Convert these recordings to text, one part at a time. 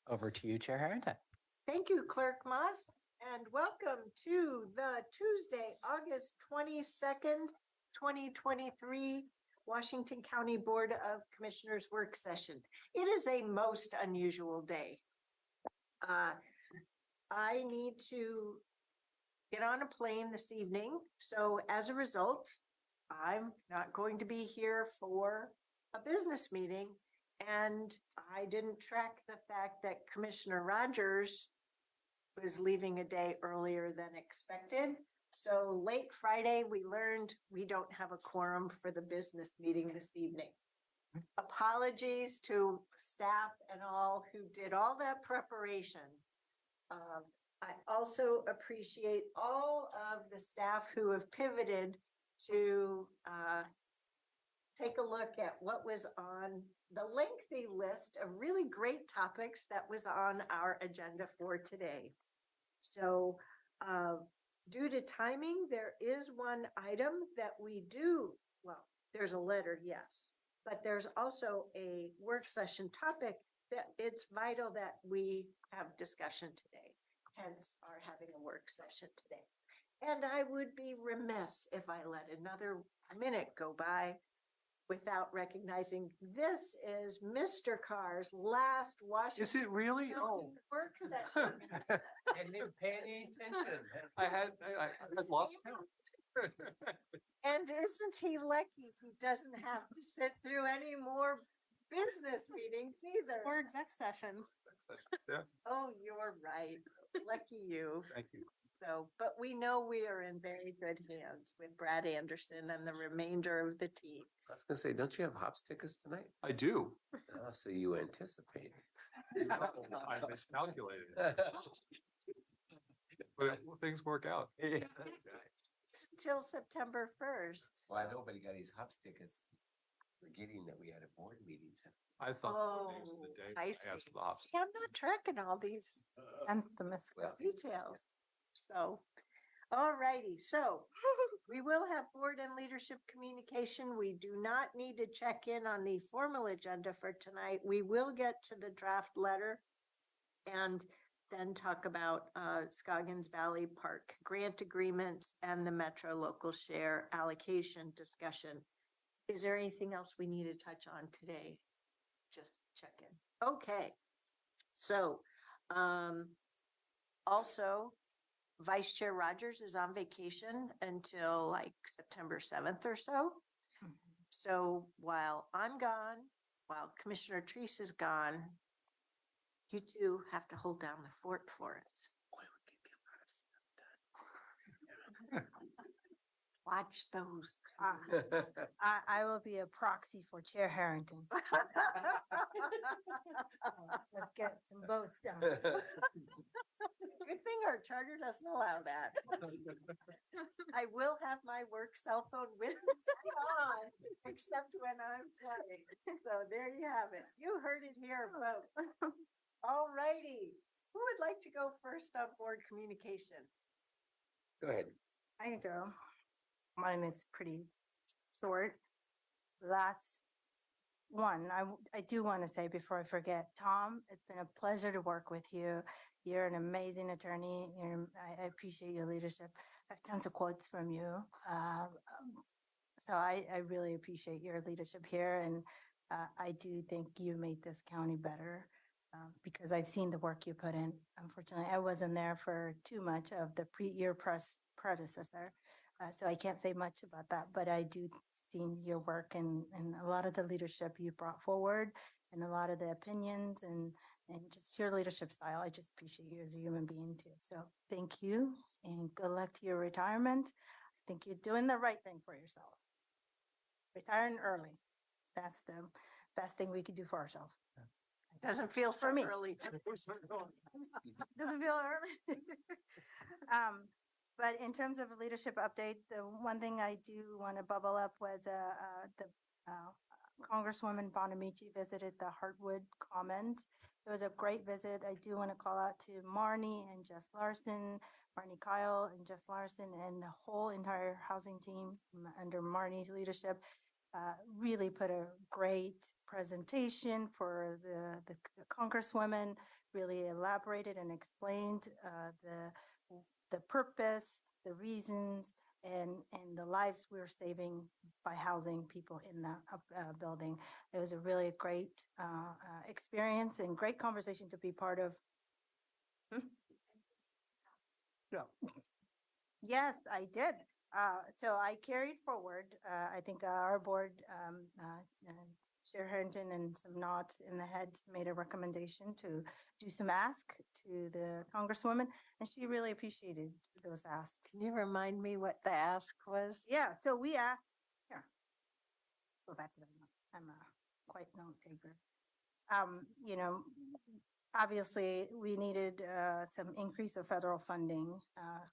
Over to you, Chair Harrington. Thank you, Clerk Moss, and welcome to the Tuesday, August 22nd, 2023 Washington County Board of Commissioners work session. It is a most unusual day. I need to get on a plane this evening, so as a result, I'm not going to be here for a business meeting, and I didn't track the fact that Commissioner Rogers was leaving a day earlier than expected. So late Friday, we learned we don't have a quorum for the business meeting this evening. Apologies to staff and all who did all that preparation. I also appreciate all of the staff who have pivoted to take a look at what was on the lengthy list of really great topics that was on our agenda for today. So due to timing, there is one item that we do, well, there's a letter, yes, but there's also a work session topic that it's vital that we have discussion today, hence our having a work session today. And I would be remiss if I let another minute go by without recognizing this is Mr. Carr's last Washington. Is it really? Oh, work session. I didn't pay any attention. I had lost count. And isn't he lucky he doesn't have to sit through any more business meetings either? Or exec sessions. Yeah. Oh, you're right. Lucky you. Thank you. So, but we know we are in very good hands with Brad Anderson and the remainder of the team. I was gonna say, don't you have hops tickets tonight? I do. Oh, so you anticipate. I miscalculated. But things work out. Until September 1st. Well, nobody got these hops tickets, forgetting that we had a board meeting. I thought today's the day I asked for the hops. See, I'm not tracking all these details. So, all righty. So we will have board and leadership communication. We do not need to check in on the formal agenda for tonight. We will get to the draft letter and then talk about Scoggins Valley Park grant agreement and the Metro local share allocation discussion. Is there anything else we need to touch on today? Just check in. Okay. So, also, Vice Chair Rogers is on vacation until like September 7th or so. Mm-hmm. So while I'm gone, while Commissioner Treese is gone, you two have to hold down the fort for us. Boy, we can get a lot of stuff done. Watch those. I will be a proxy for Chair Harrington. Let's get some votes done. Good thing our charter doesn't allow that. I will have my work cell phone with me on, except when I'm playing. So there you have it. You heard it here, folks. All righty. Who would like to go first on board communication? Go ahead. I can go. Mine is pretty short. That's one. I do want to say before I forget, Tom, it's been a pleasure to work with you. You're an amazing attorney. I appreciate your leadership. I have tons of quotes from you. So I really appreciate your leadership here. And I do think you made this county better because I've seen the work you put in. Unfortunately, I wasn't there for too much of the your predecessor. So I can't say much about that, but I do see your work and a lot of the leadership you brought forward and a lot of the opinions and just your leadership style. I just appreciate you as a human being too. So thank you and good luck to your retirement. I think you're doing the right thing for yourself. Retiring early. That's the best thing we could do for ourselves. Doesn't feel so early. Doesn't feel early. But in terms of a leadership update, the one thing I do want to bubble up was the Congresswoman Bonamici visited the Heartwood Commons. It was a great visit. I do want to call out to Marnie and Jess Larson, Marnie Kyle and Jess Larson, and the whole entire housing team under Marnie's leadership. Really put a great presentation for the Congresswoman, really elaborated and explained the purpose, the reasons, and the lives we're saving by housing people in that building. It was a really great experience and great conversation to be part of. No. Yes, I did. So I carried forward, I think our board, Chair Harrington and some nods in the head made a recommendation to do some ask to the Congresswoman, and she really appreciated those asks. Can you remind me what the ask was? Yeah, so we asked, here, go back to the, I'm quite note taker. You know, obviously we needed some increase of federal funding.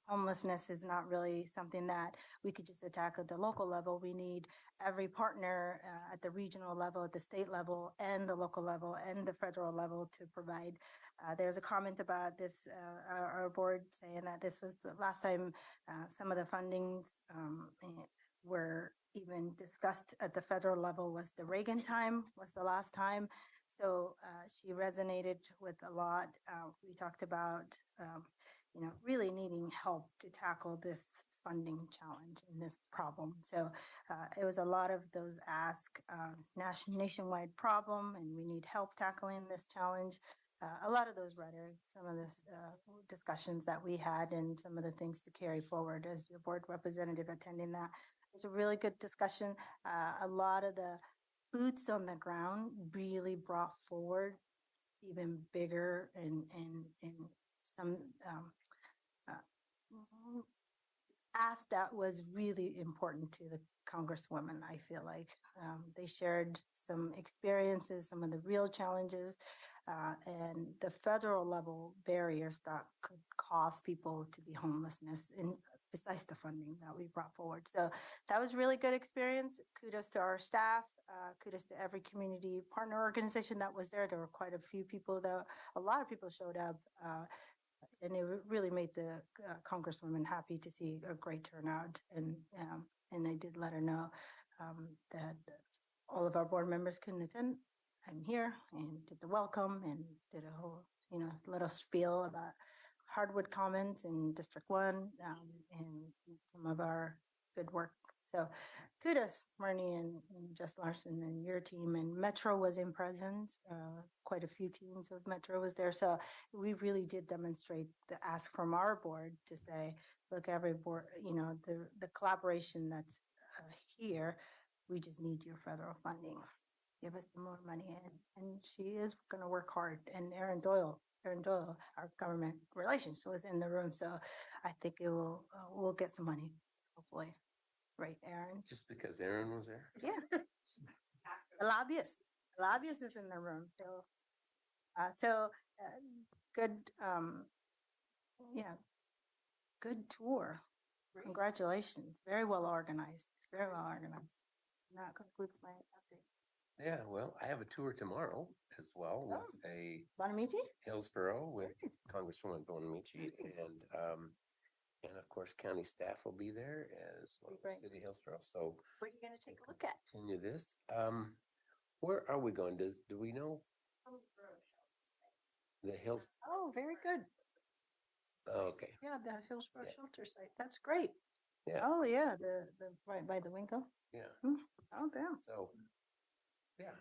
Homelessness is not really something that we could just attack at the local level. We need every partner at the regional level, at the state level, and the local level, and the federal level to provide. There's a comment about this, our board saying that this was the last time some of the fundings were even discussed at the federal level was the Reagan time, was the last time. So she resonated with a lot. We talked about, you know, really needing help to tackle this funding challenge and this problem. So it was a lot of those ask, nationwide problem, and we need help tackling this challenge. A lot of those rhetoric, some of the discussions that we had, and some of the things to carry forward as your board representative attending that. It was a really good discussion. A lot of the boots on the ground really brought forward even bigger and some ask that was really important to the Congresswoman. I feel like they shared some experiences, some of the real challenges, and the federal level barriers that could cause people to be homelessness, and besides the funding that we brought forward. So that was really good experience. Kudos to our staff. Kudos to every community partner organization that was there. There were quite a few people a lot of people showed up. And it really made the Congresswoman happy to see a great turnout. And I did let her know that all of our board members couldn't attend. I'm here, and did the welcome and did a whole, you know, little spiel about hardwood comments in District 1 and some of our good work. So kudos, Marnie and Jess Larson and your team. And Metro was in presence. Quite a few teams of Metro was there. So we really did demonstrate the ask from our board to say, look, every board, you know, the collaboration that's here, we just need your federal funding. Give us some more money. And she is going to work hard. And Aaron Doyle, our government relations, was in the room. So I think it will, we'll get some money, hopefully. Right, Aaron? Just because Aaron was there? Yeah. The lobbyist is in the room. So good, yeah, good tour. Congratulations. Very well organized. Very well organized. And that concludes my update. Yeah, well, I have a tour tomorrow as well with a Bonamici? Hillsboro with Congresswoman Bonamici, and of course, county staff will be there as well as Great. City of Hillsboro. So What are you going to take a look at? continue this. Where are we going? Do we know the Hills? Oh, very good. Okay, Yeah, the Hillsboro Yeah. shelter site. That's great. yeah, Oh, yeah, the right by the Winko. yeah. Oh, damn. So, yeah.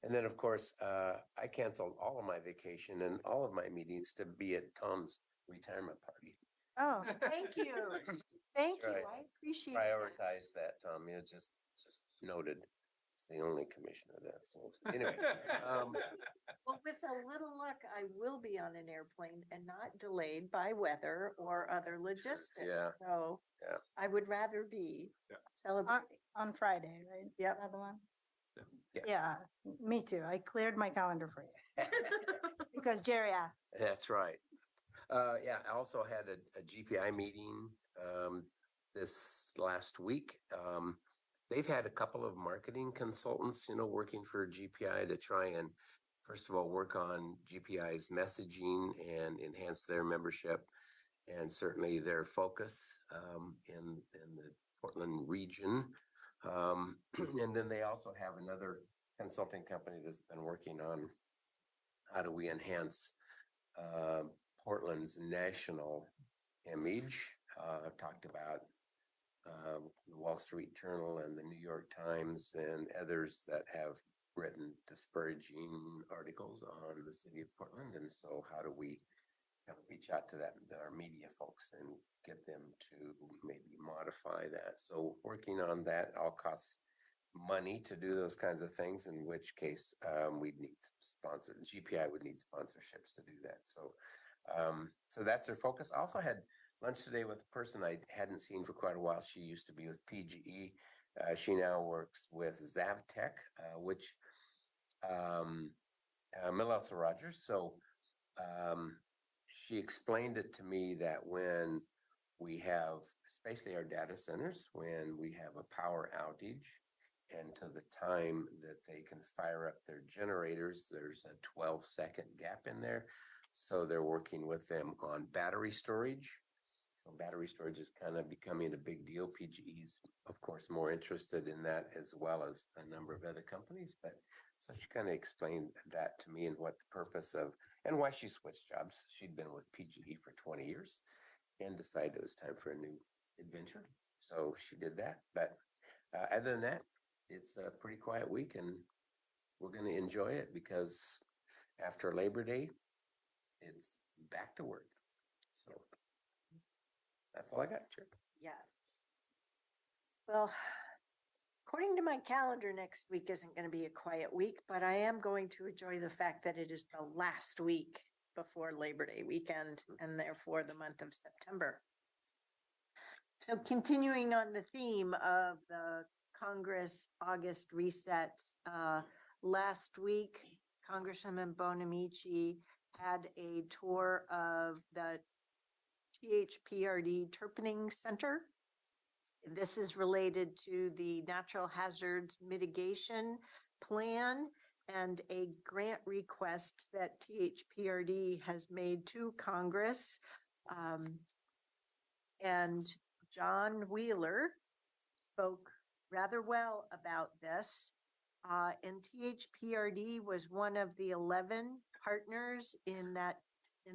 And then, of course, I canceled all of my vacation and all of my meetings to be at Tom's retirement party. Oh, Thank you. Thank you. Right. I appreciate that. Prioritize that, Tom. You just noted. It's the only commissioner there. So anyway, Well, with a little luck, I will be on an airplane and not delayed by weather or other logistics. Yeah. So Yeah. I would rather be Yeah. celebrating. on Friday, right? Yep. Another one? Yeah. Yeah, me too. I cleared my calendar for you because Jerry asked. that's right. Yeah, I also had a GPI meeting this last week. They've had a couple of marketing consultants, you know, working for GPI to try and, first of all, work on GPI's messaging and enhance their membership and certainly their focus in the Portland region. And then they also have another consulting company that's been working on how do we enhance Portland's national image. Talked about the Wall Street Journal and the New York Times and others that have written disparaging articles on the city of Portland. And so how do we kind of reach out to our media folks and get them to maybe modify that? So working on that all costs money to do those kinds of things, in which case we'd need some sponsors. GPI would need sponsorships to do that. So that's their focus. I also had lunch today with a person I hadn't seen for quite a while. She used to be with PGE. She now works with Zavtech, which Melissa Rogers. So she explained it to me that when we have, especially our data centers, when we have a power outage and to the time that they can fire up their generators, there's a 12-second gap in there. So they're working with them on battery storage. So battery storage is kind of becoming a big deal. PGE's, of course, more interested in that as well as a number of other companies. But so she kind of explained that to me and what the purpose of and why she switched jobs. She'd been with PGE for 20 years and decided it was time for a new adventure. So she did that. But other than that, it's a pretty quiet week and we're going to enjoy it because after Labor Day, it's back to work. So that's all I got, Chair. Yes. Well, according to my calendar, next week isn't going to be a quiet week, but I am going to enjoy the fact that it is the last week before Labor Day weekend and therefore the month of September. So continuing on the theme of the Congress August reset, last week, Congresswoman Bonamici had a tour of the THPRD Terpening Center. This is related to the Natural Hazards Mitigation Plan and a grant request that THPRD has made to Congress. And John Wheeler spoke rather well about this. And THPRD was one of the 11 partners in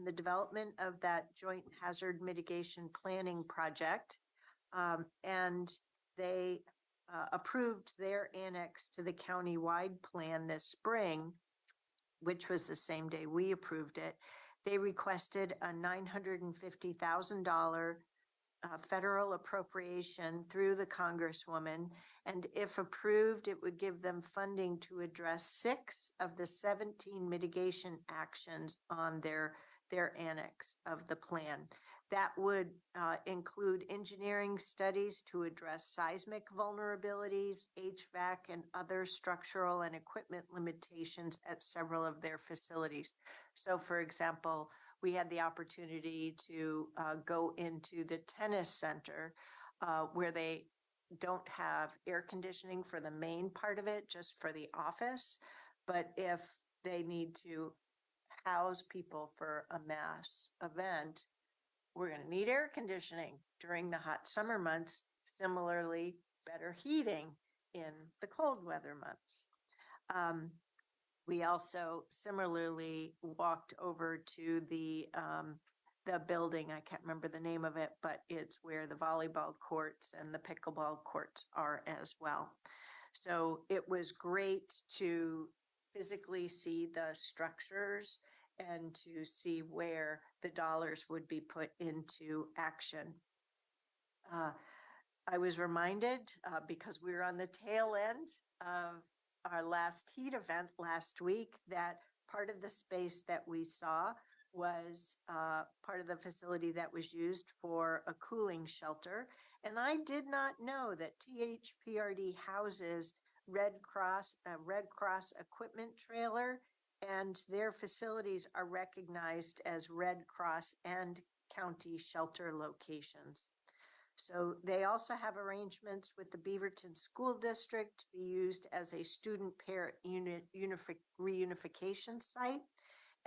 the development of that joint hazard mitigation planning project. And they approved their annex to the county-wide plan this spring, which was the same day we approved it. They requested a $950,000 federal appropriation through the Congresswoman. And if approved, it would give them funding to address 6 of the 17 mitigation actions on their annex of the plan. That would include engineering studies to address seismic vulnerabilities, HVAC, and other structural and equipment limitations at several of their facilities. So, for example, we had the opportunity to go into the tennis center where they don't have air conditioning for the main part of it, just for the office. But if they need to house people for a mass event, we're going to need air conditioning during the hot summer months. Similarly, better heating in the cold weather months. We also similarly walked over to the building. I can't remember the name of it, but it's where the volleyball courts and the pickleball courts are as well. So it was great to physically see the structures and to see where the dollars would be put into action. I was reminded, because we were on the tail end of our last heat event last week, that part of the space that we saw was part of the facility that was used for a cooling shelter. And I did not know that THPRD houses Red Cross equipment trailer, and their facilities are recognized as Red Cross and county shelter locations. So they also have arrangements with the Beaverton School District to be used as a student parent unit reunification site.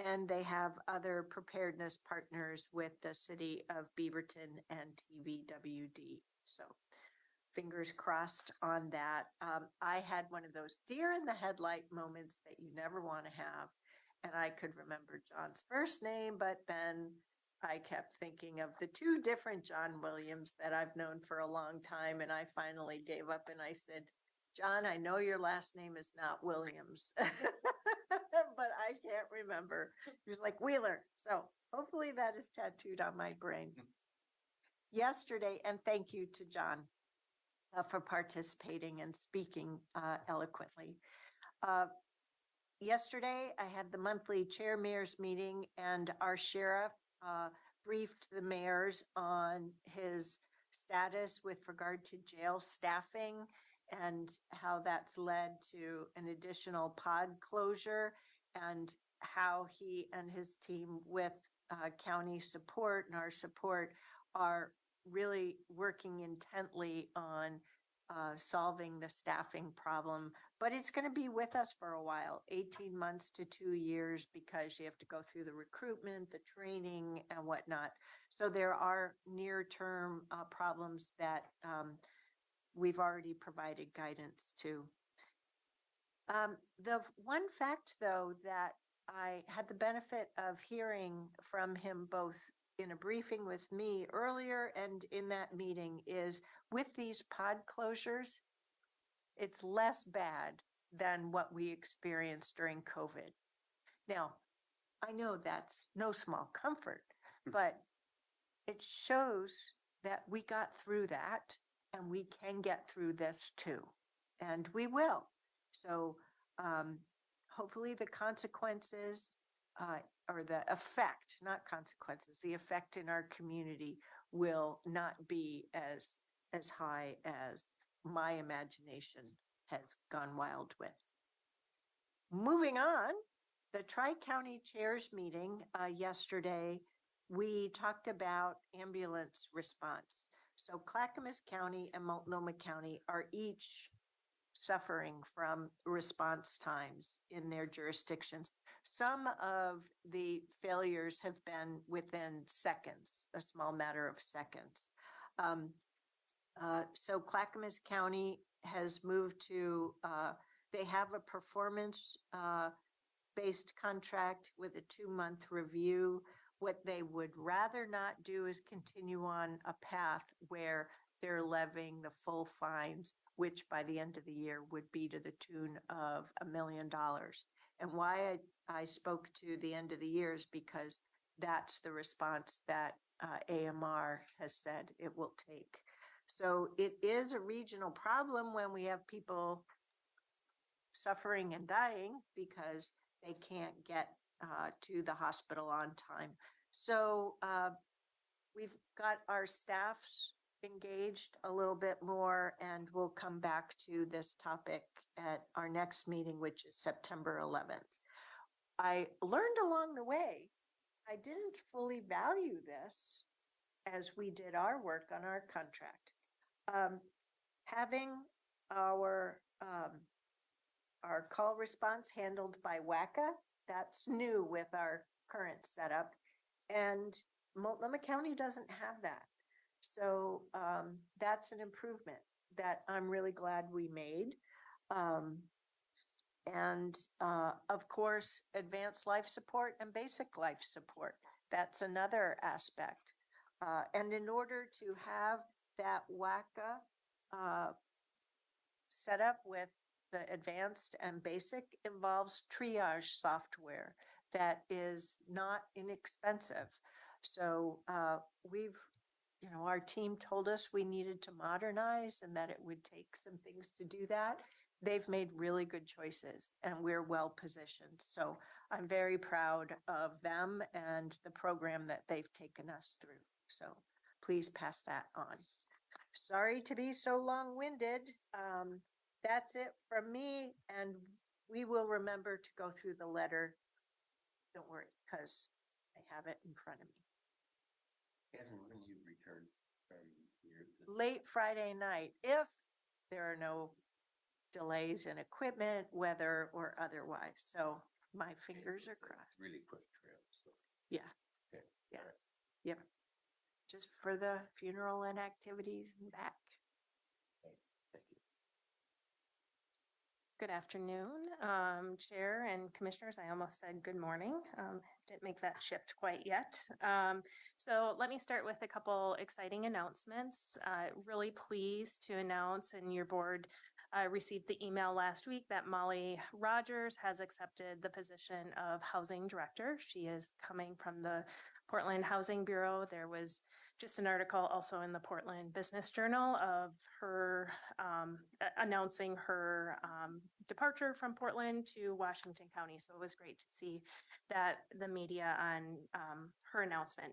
And they have other preparedness partners with the city of Beaverton and TVWD. So fingers crossed on that. I had one of those deer in the headlight moments that you never want to have. And I could remember John's first name, but then I kept thinking of the two different John Williams that I've known for a long time. And I finally gave up and I said, John, I know your last name is not Williams, but I can't remember. He was like Wheeler. So hopefully that is tattooed on my brain. Yesterday, and thank you to John for participating and speaking eloquently. Yesterday, I had the monthly chair mayors meeting and our sheriff briefed the mayors on his status with regard to jail staffing and how that's led to an additional pod closure and how he and his team with county support and our support are really working intently on solving the staffing problem, but it's going to be with us for a while, 18 months to 2 years, because you have to go through the recruitment, the training and whatnot. So there are near-term problems that we've already provided guidance to. The one fact, though, that I had the benefit of hearing from him both in a briefing with me earlier and in that meeting is with these pod closures, it's less bad than what we experienced during COVID. Now, I know that's no small comfort, but it shows that we got through that and we can get through this too, and we will. So hopefully the consequences or the effect, not consequences, the effect in our community will not be as high as my imagination has gone wild with. Moving on, the Tri-County Chairs meeting yesterday, we talked about ambulance response. So Clackamas County and Multnomah County are each suffering from response times in their jurisdictions. Some of the failures have been within seconds, a small matter of seconds. So Clackamas County has moved to, they have a performance based contract with a 2-month review. What they would rather not do is continue on a path where they're levying the full fines, which by the end of the year would be to the tune of $1 million. And why I spoke to the end of the year is because that's the response that AMR has said it will take. So it is a regional problem when we have people suffering and dying because they can't get to the hospital on time. So we've got our staffs engaged a little bit more, and we'll come back to this topic at our next meeting, which is September 11th. I learned along the way, I didn't fully value this as we did our work on our contract. Having our call response handled by WACA, that's new with our current setup, and Multnomah County doesn't have that. So that's an improvement that I'm really glad we made. And of course, advanced life support and basic life support. That's another aspect. And in order to have that WACA set up with the advanced and basic involves triage software that is not inexpensive. So we've, our team told us we needed to modernize and that it would take some things to do that. They've made really good choices and we're well positioned. So I'm very proud of them and the program that they've taken us through. So please pass that on. Sorry to be so long-winded. That's it from me, and we will remember to go through the letter. Don't worry, because I have it in front of me. Kevin, when you return from your Late Friday night, if there are no delays in equipment, weather, or otherwise. So my fingers are crossed. Really quick trip. So. Yeah. Okay. Yeah. All right. Yep. Just for the funeral and activities and back. Good afternoon, Chair and Commissioners. I almost said good morning. Didn't make that shift quite yet. So let me start with a couple exciting announcements. Really pleased to announce, and your board received the email last week, that Molly Rogers has accepted the position of Housing Director. She is coming from the Portland Housing Bureau. There was just an article also in the Portland Business Journal of her announcing her departure from Portland to Washington County. So it was great to see that the media on her announcement.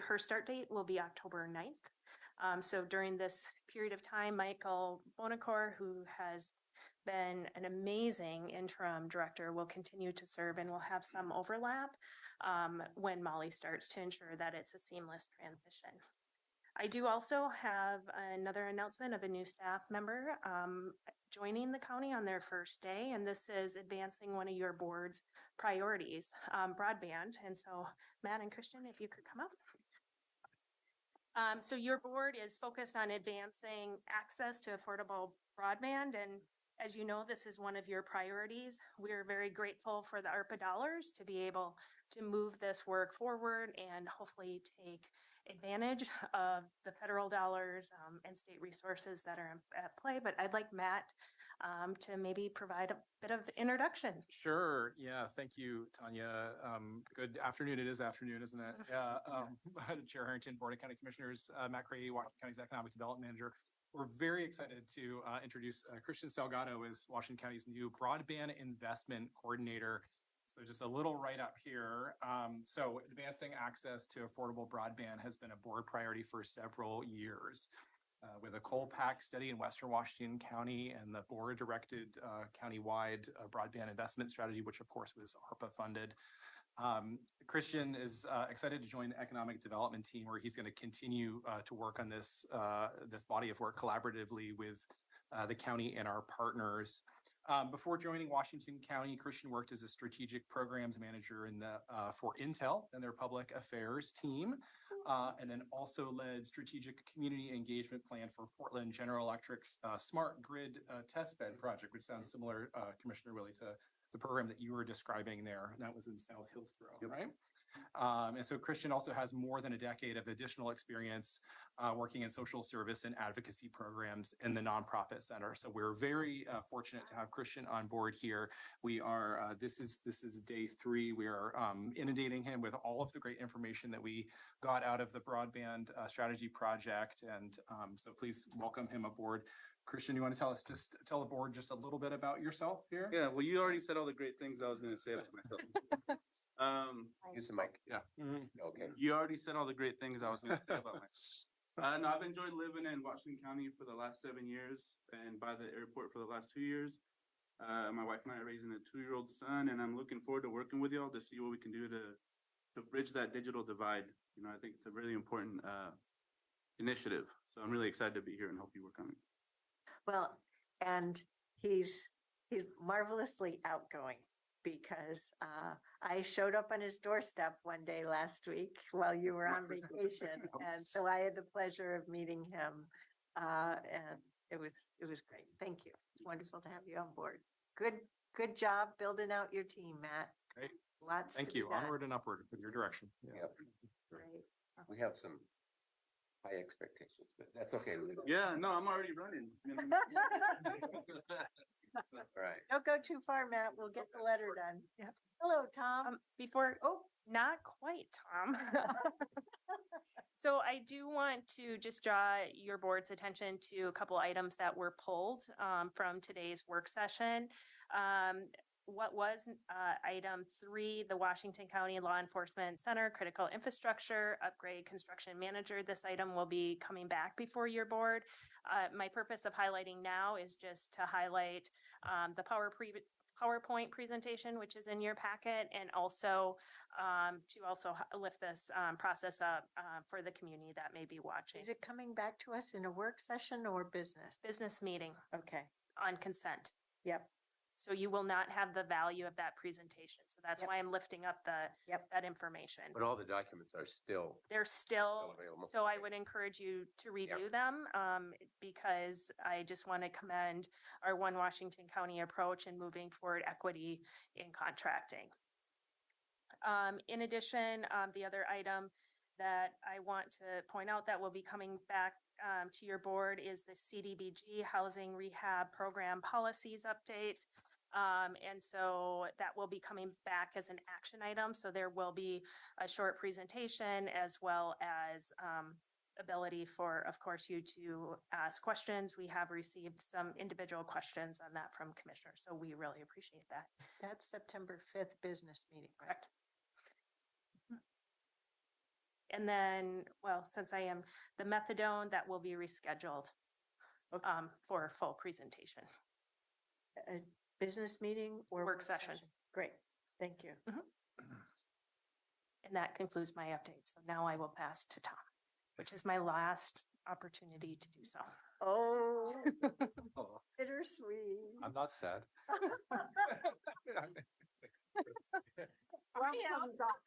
Her start date will be October 9th. So during this period of time, Michael Bonacore, who has been an amazing interim director, will continue to serve, and we'll have some overlap when Molly starts, to ensure that it's a seamless transition. I do also have another announcement of a new staff member joining the county on their first day, and this is advancing one of your board's priorities, broadband. And so Matt and Christian, if you could come up. So your board is focused on advancing access to affordable broadband, and as you know, this is one of your priorities. We're very grateful for the ARPA dollars to be able to move this work forward and hopefully take advantage of the federal dollars and state resources that are at play. But I'd like Matt to maybe provide a bit of introduction. Sure. Yeah. Thank you, Tanya. Good afternoon. It is afternoon, isn't it? Yeah. Chair Harrington, Board of County Commissioners, Matt Craigie, Washington County's Economic Development Manager. We're very excited to introduce Christian Salgado as Washington County's new Broadband Investment Coordinator. So just a little write-up here. So advancing access to affordable broadband has been a board priority for several years. With a coal pack study in Western Washington County and the board-directed county-wide broadband investment strategy, which of course was ARPA funded. Christian is excited to join the economic development team, where he's going to continue to work on this body of work collaboratively with the county and our partners. Before joining Washington County, Christian worked as a strategic programs manager for Intel and their public affairs team, and then also led strategic community engagement plan for Portland General Electric's smart grid testbed project, which sounds similar, Commissioner Willie, to the program that you were describing there. That was in South Hillsboro, right? And so Christian also has more than a decade of additional experience working in social service and advocacy programs in the nonprofit center. So we're very fortunate to have Christian on board here. We are, this is day 3. We are inundating him with all of the great information that we got out of the broadband strategy project. And so please welcome him aboard. Christian, you want to tell the board just a little bit about yourself here? Yeah, well, you already said all the great things I was going to say about myself. Use the mic. Yeah. Okay. You already said all the great things I was going to say about myself. No, I've enjoyed living in Washington County for the last 7 years and by the airport for the last 2 years. My wife and I are raising a 2-year-old son, and I'm looking forward to working with y'all to see what we can do to bridge that digital divide. You know, I think it's a really important initiative. So I'm really excited to be here and help you work on it. Well, and he's marvelously outgoing, because I showed up on his doorstep one day last week while you were on vacation, and so I had the pleasure of meeting him, and it was great. Thank you. It's wonderful to have you on board. Good job building out your team, Matt. Great. Lots. Thank to be you. done. Onward and upward with your direction. Yeah. Yep. Great. We have some high expectations, but that's okay. Yeah, no, I'm already running. You know? All right. Don't go too far, Matt. We'll get the letter done. Yeah. Hello, Tom. Not quite, Tom. So I do want to just draw your board's attention to a couple items that were pulled from today's work session. What was item 3, the Washington County Law Enforcement Center Critical Infrastructure Upgrade Construction Manager. This item will be coming back before your board. My purpose of highlighting now is just to highlight the PowerPoint presentation, which is in your packet, and also to also lift this process up for the community that may be watching. Is it coming back to us in a work session or business? Business meeting Okay. on consent. Yep. So you will not have the value of that presentation. So that's Yep. why I'm lifting up Yep. that information. But all the documents are still They're still, available. so I would encourage you to review them, because I just want to commend our One Washington County approach in moving forward equity in contracting. In addition, the other item that I want to point out that will be coming back to your board is the CDBG Housing Rehab Program Policies Update. And so that will be coming back as an action item. So there will be a short presentation as well as ability for, of course, you to ask questions. We have received some individual questions on that from commissioners, so we really appreciate that. That's September 5th business meeting, right? Correct. And then, well, since I am the methadone, that will be rescheduled Okay. for a full presentation. A business meeting or Work session. Great, thank you. And that concludes my update. So now I will pass to Tom, which is my last opportunity to do so. Oh, Oh, bittersweet. I'm not sad. Welcome, Doc.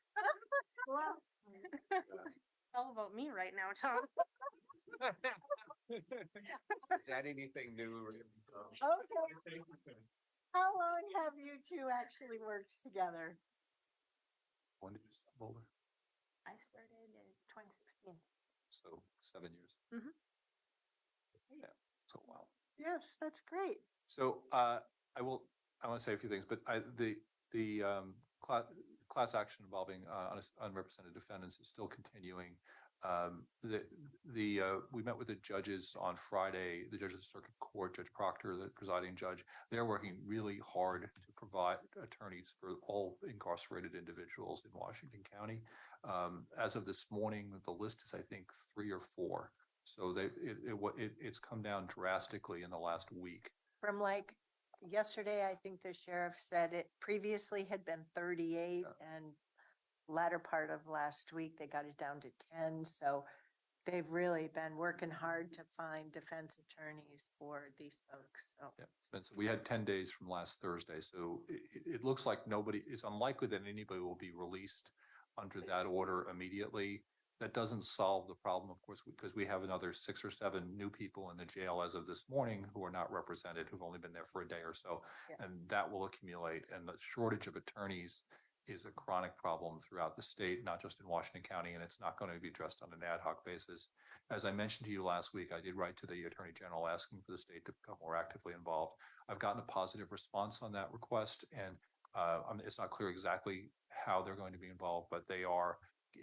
Well, It's all about me right now, Tom. Is that anything new? okay, how long have you two actually worked together? When did you start Boulder? I started in 2016. So 7 years. Mhm. Yeah, so wow. Yes, that's great. So I want to say a few things, but the class action involving unrepresented defendants is still continuing. We met with the judges on Friday, the judges of the circuit court, Judge Proctor, the presiding judge. They're working really hard to provide attorneys for all incarcerated individuals in Washington County. As of this morning, the list is, I think, 3 or 4. So it's come down drastically in the last week. From like yesterday, I think the sheriff said it previously had been 38 and latter part of last week, they got it down to 10. So they've really been working hard to find defense attorneys for these folks. So Yeah, and so we had 10 days from last Thursday. So it looks like it's unlikely that anybody will be released under that order immediately. That doesn't solve the problem, of course, because we have another 6 or 7 new people in the jail as of this morning who are not represented, who've only been there for a day or so. Yeah. And that will accumulate. And the shortage of attorneys is a chronic problem throughout the state, not just in Washington County, and it's not going to be addressed on an ad hoc basis. As I mentioned to you last week, I did write to the Attorney General asking for the state to become more actively involved. I've gotten a positive response on that request, and it's not clear exactly how they're going to be involved, but they are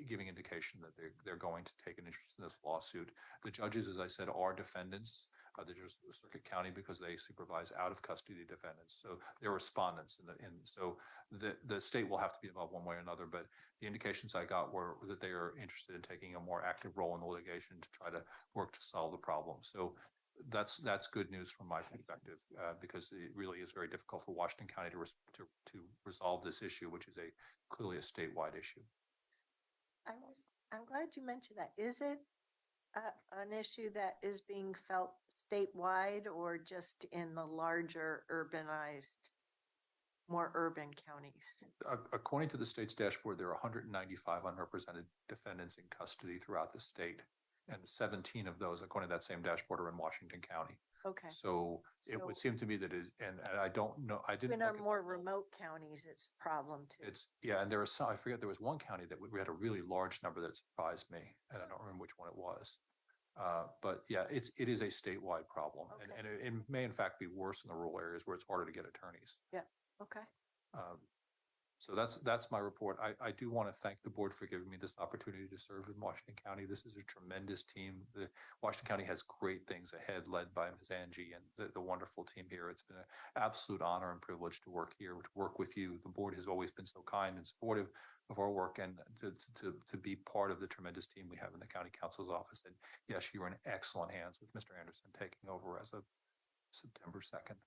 giving indication that they're going to take an interest in this lawsuit. The judges, as I said, are defendants. They're just Circuit County because they supervise out of custody defendants. So they're respondents, so the state will have to be involved one way or another. But the indications I got were that they are interested in taking a more active role in the litigation to try to work to solve the problem. So that's good news from my perspective, because it really is very difficult for Washington County to resolve this issue, which is clearly a statewide issue. I'm glad you mentioned that. Is it an issue that is being felt statewide or just in the larger urbanized, more urban counties? According to the state's dashboard, there are 195 unrepresented defendants in custody throughout the state. And 17 of those, according to that same dashboard, are in Washington County. Okay. So it would seem to me that and I don't know, I didn't. In our more remote counties, it's a problem too. And there was I forget, there was one county that we had a really large number that surprised me, and I don't remember which one it was. But yeah, it is a statewide problem, Okay. and it may in fact be worse in the rural areas where it's harder to get attorneys. Yeah. Okay. So that's my report. I do want to thank the board for giving me this opportunity to serve in Washington County. This is a tremendous team. The Washington County has great things ahead, led by Ms. Angie and the wonderful team here. It's been an absolute honor and privilege to work here, to work with you. The board has always been so kind and supportive of our work, and to be part of the tremendous team we have in the county counsel's office. And yes, you're in excellent hands with Mr. Anderson taking over as of September 2nd.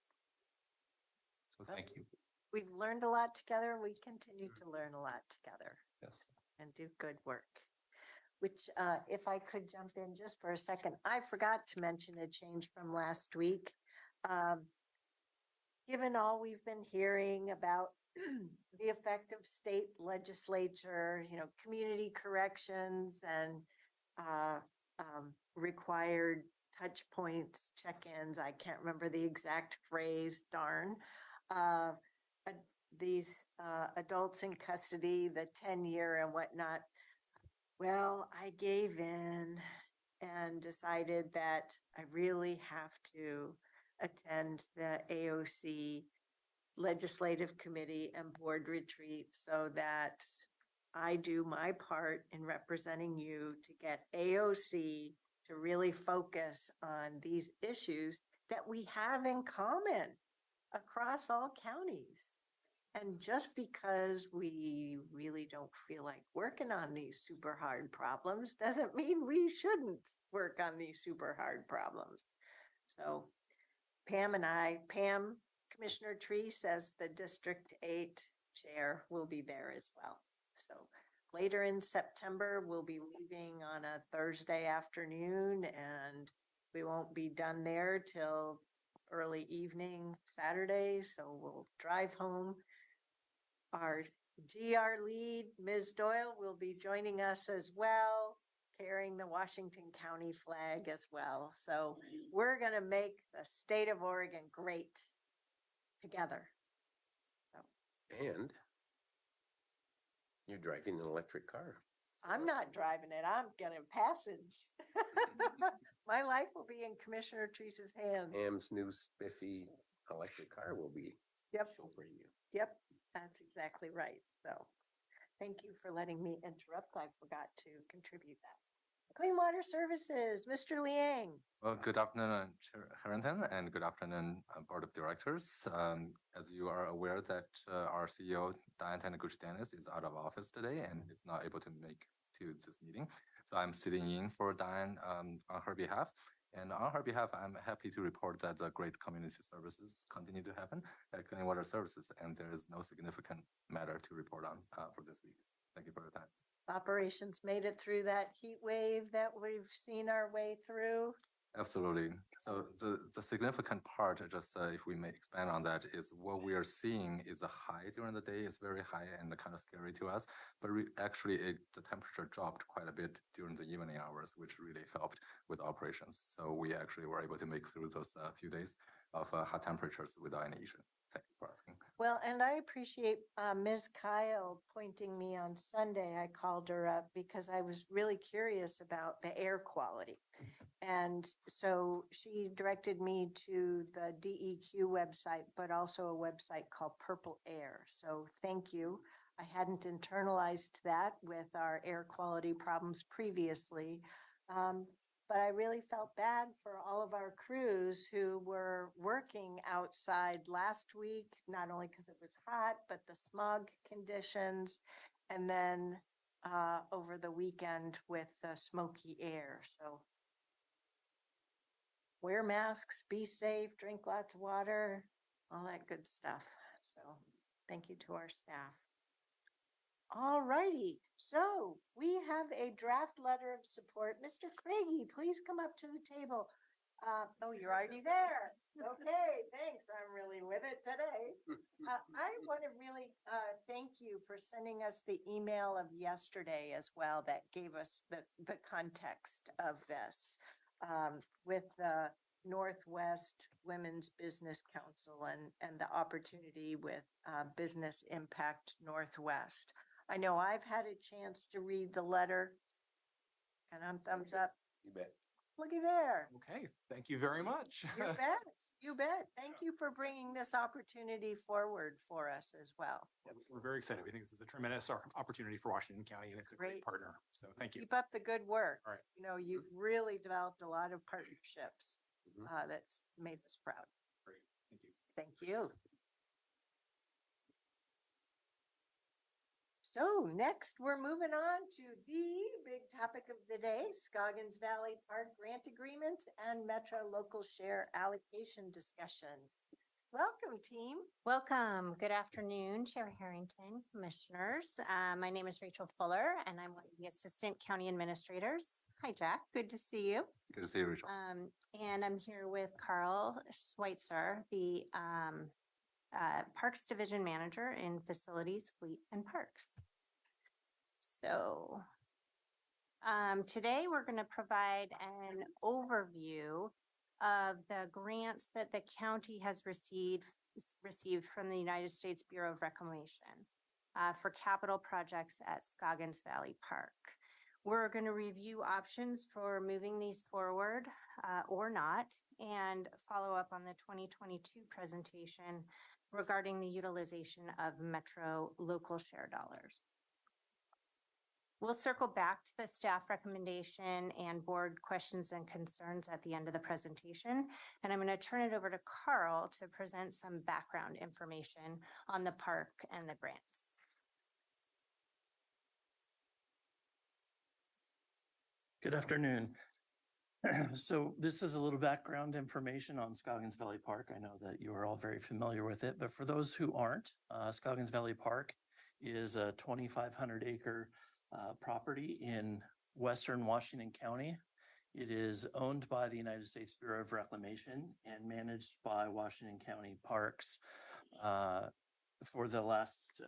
So thank you. We've learned a lot together. We continue to learn a lot together. Yes. And do good work. Which, if I could jump in just for a second, I forgot to mention a change from last week. given all we've been hearing about the effect of state legislature, community corrections and required touch points, check-ins, I can't remember the exact phrase, darn. These adults in custody, the 10-year and whatnot. Well, I gave in and decided that I really have to attend the AOC Legislative Committee and Board Retreat so that I do my part in representing you to get AOC to really focus on these issues that we have in common across all counties. And just because we really don't feel like working on these super hard problems doesn't mean we shouldn't work on these super hard problems. So Pam, Commissioner Tree says the District 8 chair will be there as well. So later in September, we'll be leaving on a Thursday afternoon and we won't be done there till early evening Saturday. So we'll drive home. Our GR lead, Ms. Doyle, will be joining us as well, carrying the Washington County flag as well. So we're going to make the state of Oregon great together. And you're driving an electric car. I'm not driving it. I'm getting passage. My life will be in Commissioner Treese's hands. Pam's new spiffy electric car will be Yep. chauffeuring you. Yep, that's exactly right. So thank you for letting me interrupt. I forgot to contribute that. Clean Water Services, Mr. Liang. Well, good afternoon, Chair Harrington, and good afternoon, Board of Directors. As you are aware that our CEO, Diane Taniguchi-Dennis, is out of office today and is not able to make to this meeting. So I'm sitting in for Diane on her behalf. And on her behalf, I'm happy to report that the great community services continue to happen at Clean Water Services, and there is no significant matter to report on for this week. Thank you for your time. Operations made it through that heat wave that we've seen our way through. Absolutely. So the significant part, just if we may expand on that, is what we are seeing is a high during the day. It's very high and kind of scary to us. But actually, the temperature dropped quite a bit during the evening hours, which really helped with operations. So we actually were able to make through those few days of hot temperatures without any issue. Thank you for asking. Well, and I appreciate Ms. Kyle pointing me on Sunday. I called her up because I was really curious about the air quality. And so she directed me to the DEQ website, but also a website called Purple Air. So thank you. I hadn't internalized that with our air quality problems previously. But I really felt bad for all of our crews who were working outside last week, not only because it was hot, but the smog conditions, and then over the weekend with the smoky air. So wear masks, be safe, drink lots of water, all that good stuff. So thank you to our staff. All righty. So we have a draft letter of support. Mr. Craigie, please come up to the table. Oh, you're already there. Okay, thanks. I'm really with it today. I want to really thank you for sending us the email of yesterday as well that gave us the context of this with the Northwest Women's Business Council and the opportunity with Business Impact Northwest. I know I've had a chance to read the letter and I'm thumbs up. You bet. Looky there. Okay, thank you very much. You bet. You bet. Thank you for bringing this opportunity forward for us as well. We're very excited. We think this is a tremendous opportunity for Washington County and it's a great partner. So thank you. Keep up the good work. All right. You know, you've really developed a lot of partnerships that's made us proud. Great. Thank you. Thank you. So next we're moving on to the big topic of the day, Scoggins Valley Park grant agreement and Metro local share allocation discussion. Welcome, team. Welcome. Good afternoon, Chair Harrington, Commissioners. My name is Rachel Fuller, and I'm one of the Assistant County Administrators. Hi, Jack. Good to see you. Good to see you, Rachel. And I'm here with Carl Schweitzer, the Parks Division Manager in Facilities, Fleet, and Parks. So today we're going to provide an overview of the grants that the county has received from the United States Bureau of Reclamation for capital projects at Scoggins Valley Park. We're going to review options for moving these forward or not, and follow up on the 2022 presentation regarding the utilization of Metro local share dollars. We'll circle back to the staff recommendation and board questions and concerns at the end of the presentation. And I'm going to turn it over to Carl to present some background information on the park and the grants. Good afternoon. So this is a little background information on Scoggins Valley Park. I know that you are all very familiar with it, but for those who aren't, Scoggins Valley Park is a 2,500 acre property in western Washington County. It is owned by the United States Bureau of Reclamation and managed by Washington County Parks for the last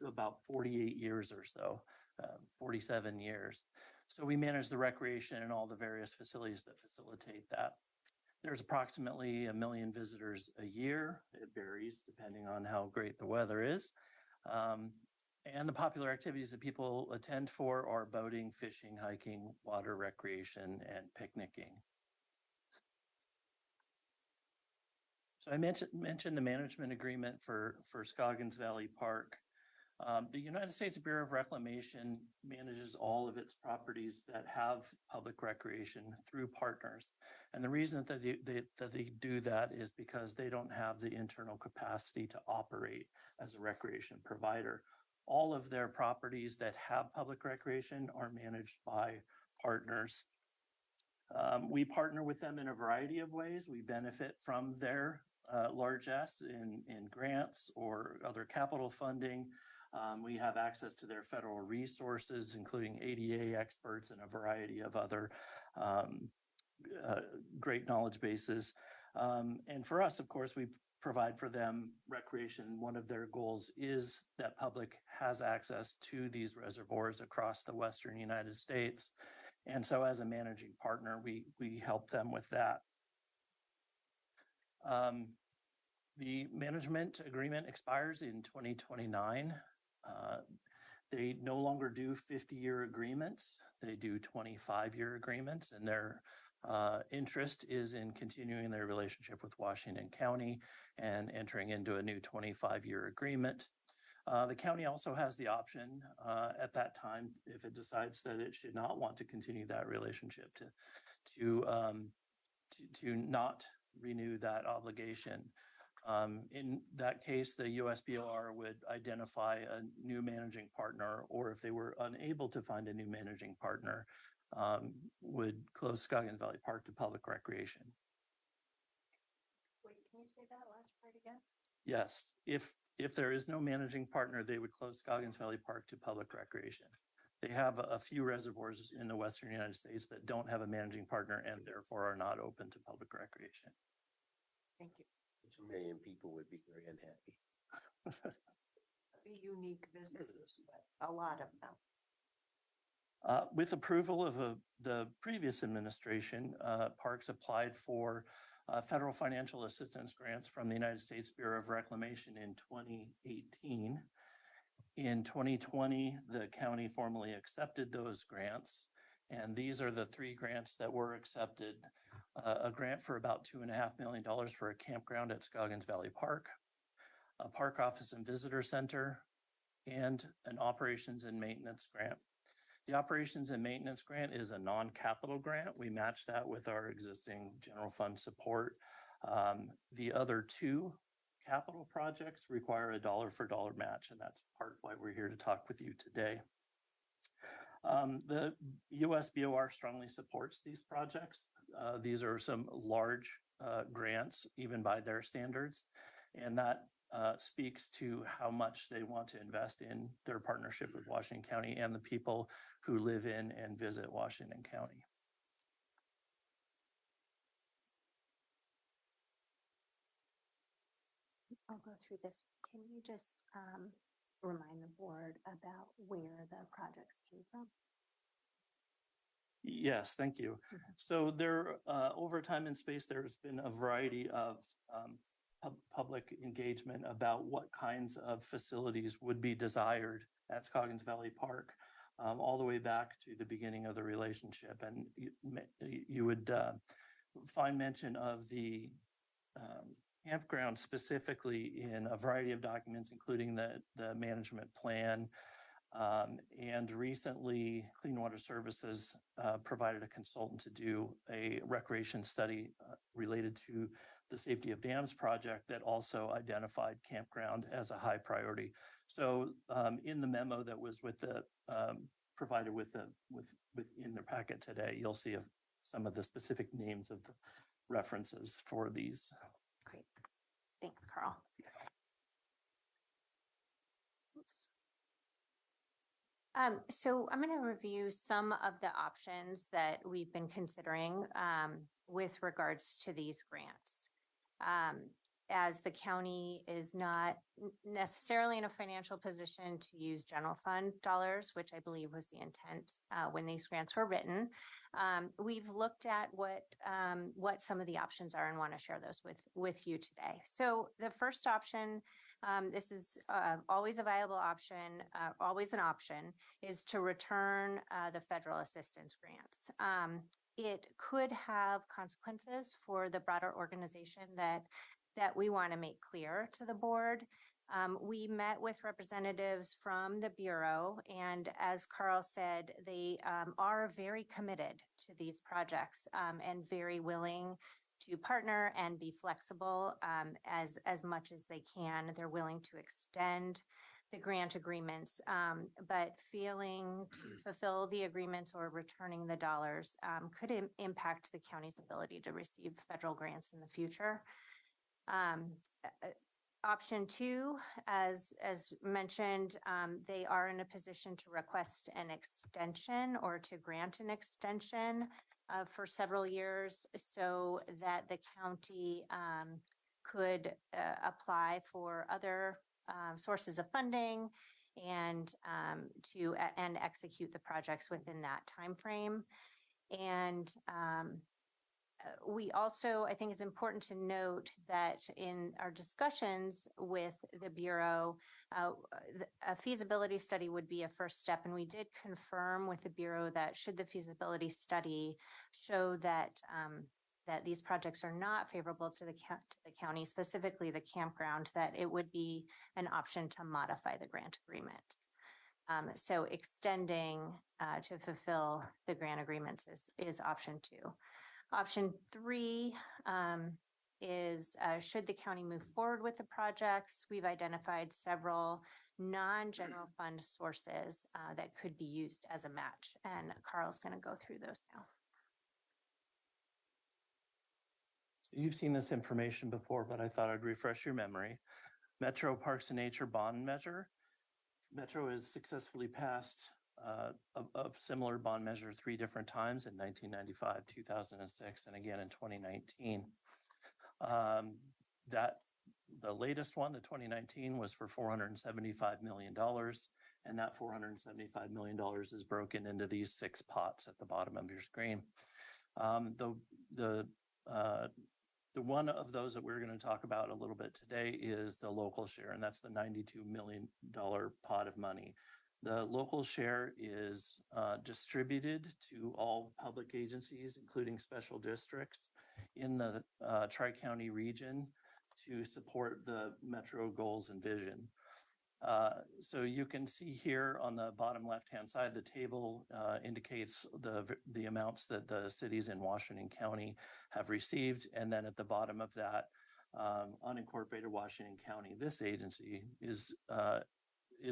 about 48 years or so, 47 years. So we manage the recreation and all the various facilities that facilitate that. There's approximately 1 million visitors a year. It varies depending on how great the weather is. And the popular activities that people attend for are boating, fishing, hiking, water recreation, and picnicking. So I mentioned the management agreement for Scoggins Valley Park. The United States Bureau of Reclamation manages all of its properties that have public recreation through partners. And the reason that they do that is because they don't have the internal capacity to operate as a recreation provider. All of their properties that have public recreation are managed by partners. We partner with them in a variety of ways. We benefit from their largesse in grants or other capital funding. We have access to their federal resources, including ADA experts and a variety of other great knowledge bases. And for us, of course, we provide for them recreation. One of their goals is that public has access to these reservoirs across the western United States. And so as a managing partner, we help them with that. The management agreement expires in 2029. They no longer do 50-year agreements. They do 25-year agreements, and their interest is in continuing their relationship with Washington County and entering into a new 25-year agreement. The county also has the option at that time, if it decides that it should not want to continue that relationship, to not renew that obligation. In that case, the USBOR would identify a new managing partner, or if they were unable to find a new managing partner, would close Scoggins Valley Park to public recreation. Wait, can you say that last part again? Yes, if there is no managing partner, they would close Scoggins Valley Park to public recreation. They have a few reservoirs in the western United States that don't have a managing partner and therefore are not open to public recreation. Thank you. 2 million people would be very unhappy. Be unique businesses, but a lot of them. With approval of the previous administration, Parks applied for federal financial assistance grants from the United States Bureau of Reclamation in 2018. In 2020, the county formally accepted those grants, and these are the 3 grants that were accepted. A grant for about $2.5 million for a campground at Scoggins Valley Park, a park office and visitor center, and an operations and maintenance grant. The operations and maintenance grant is a non-capital grant. We match that with our existing general fund support. The other 2 capital projects require a dollar for dollar match, and that's part why we're here to talk with you today. The USBOR strongly supports these projects. These are some large grants, even by their standards, and that speaks to how much they want to invest in their partnership with Washington County and the people who live in and visit Washington County. I'll go through this. Can you just remind the board about where the projects came from? Yes, thank you. So there, over time and space, there's been a variety of public engagement about what kinds of facilities would be desired at Scoggins Valley Park, all the way back to the beginning of the relationship. And you would find mention of the campground specifically in a variety of documents, including the management plan. And recently, Clean Water Services provided a consultant to do a recreation study related to the Safety of Dams project that also identified campground as a high priority. So in the memo that was with the provided within their packet today, you'll see some of the specific names of the references for these. Great. Thanks, Carl. Oops. So I'm going to review some of the options that we've been considering with regards to these grants. As the county is not necessarily in a financial position to use general fund dollars, which I believe was the intent when these grants were written, we've looked at what some of the options are and want to share those with you today. So the first option, this is always a viable option, always an option, is to return the federal assistance grants. It could have consequences for the broader organization that we want to make clear to the board. We met with representatives from the Bureau, and as Carl said, they are very committed to these projects and very willing to partner and be flexible as much as they can. They're willing to extend the grant agreements, but failing to fulfill the agreements or returning the dollars could impact the county's ability to receive federal grants in the future. Option two, as mentioned, they are in a position to request an extension or to grant an extension for several years so that the county could apply for other sources of funding and and execute the projects within that time frame. And we also, I think it's important to note that in our discussions with the Bureau, a feasibility study would be a first step. And we did confirm with the Bureau that should the feasibility study show that that these projects are not favorable to the county, specifically the campground, that it would be an option to modify the grant agreement. So extending to fulfill the grant agreements is option two. Option three is should the county move forward with the projects, we've identified several non-general fund sources that could be used as a match. And Carl's going to go through those now. So you've seen this information before, but I thought I'd refresh your memory. Metro Parks and Nature bond measure. Metro has successfully passed a similar bond measure 3 different times in 1995, 2006, and again in 2019. The latest one, the 2019, was for $475 million, and that $475 million is broken into these 6 pots at the bottom of your screen. The one of those that we're going to talk about a little bit today is the local share, and that's the $92 million pot of money. The local share is distributed to all public agencies, including special districts in the Tri-County region to support the Metro goals and vision. So you can see here on the bottom left-hand side, the table indicates the amounts that the cities in Washington County have received. And then at the bottom of that, unincorporated Washington County, this agency is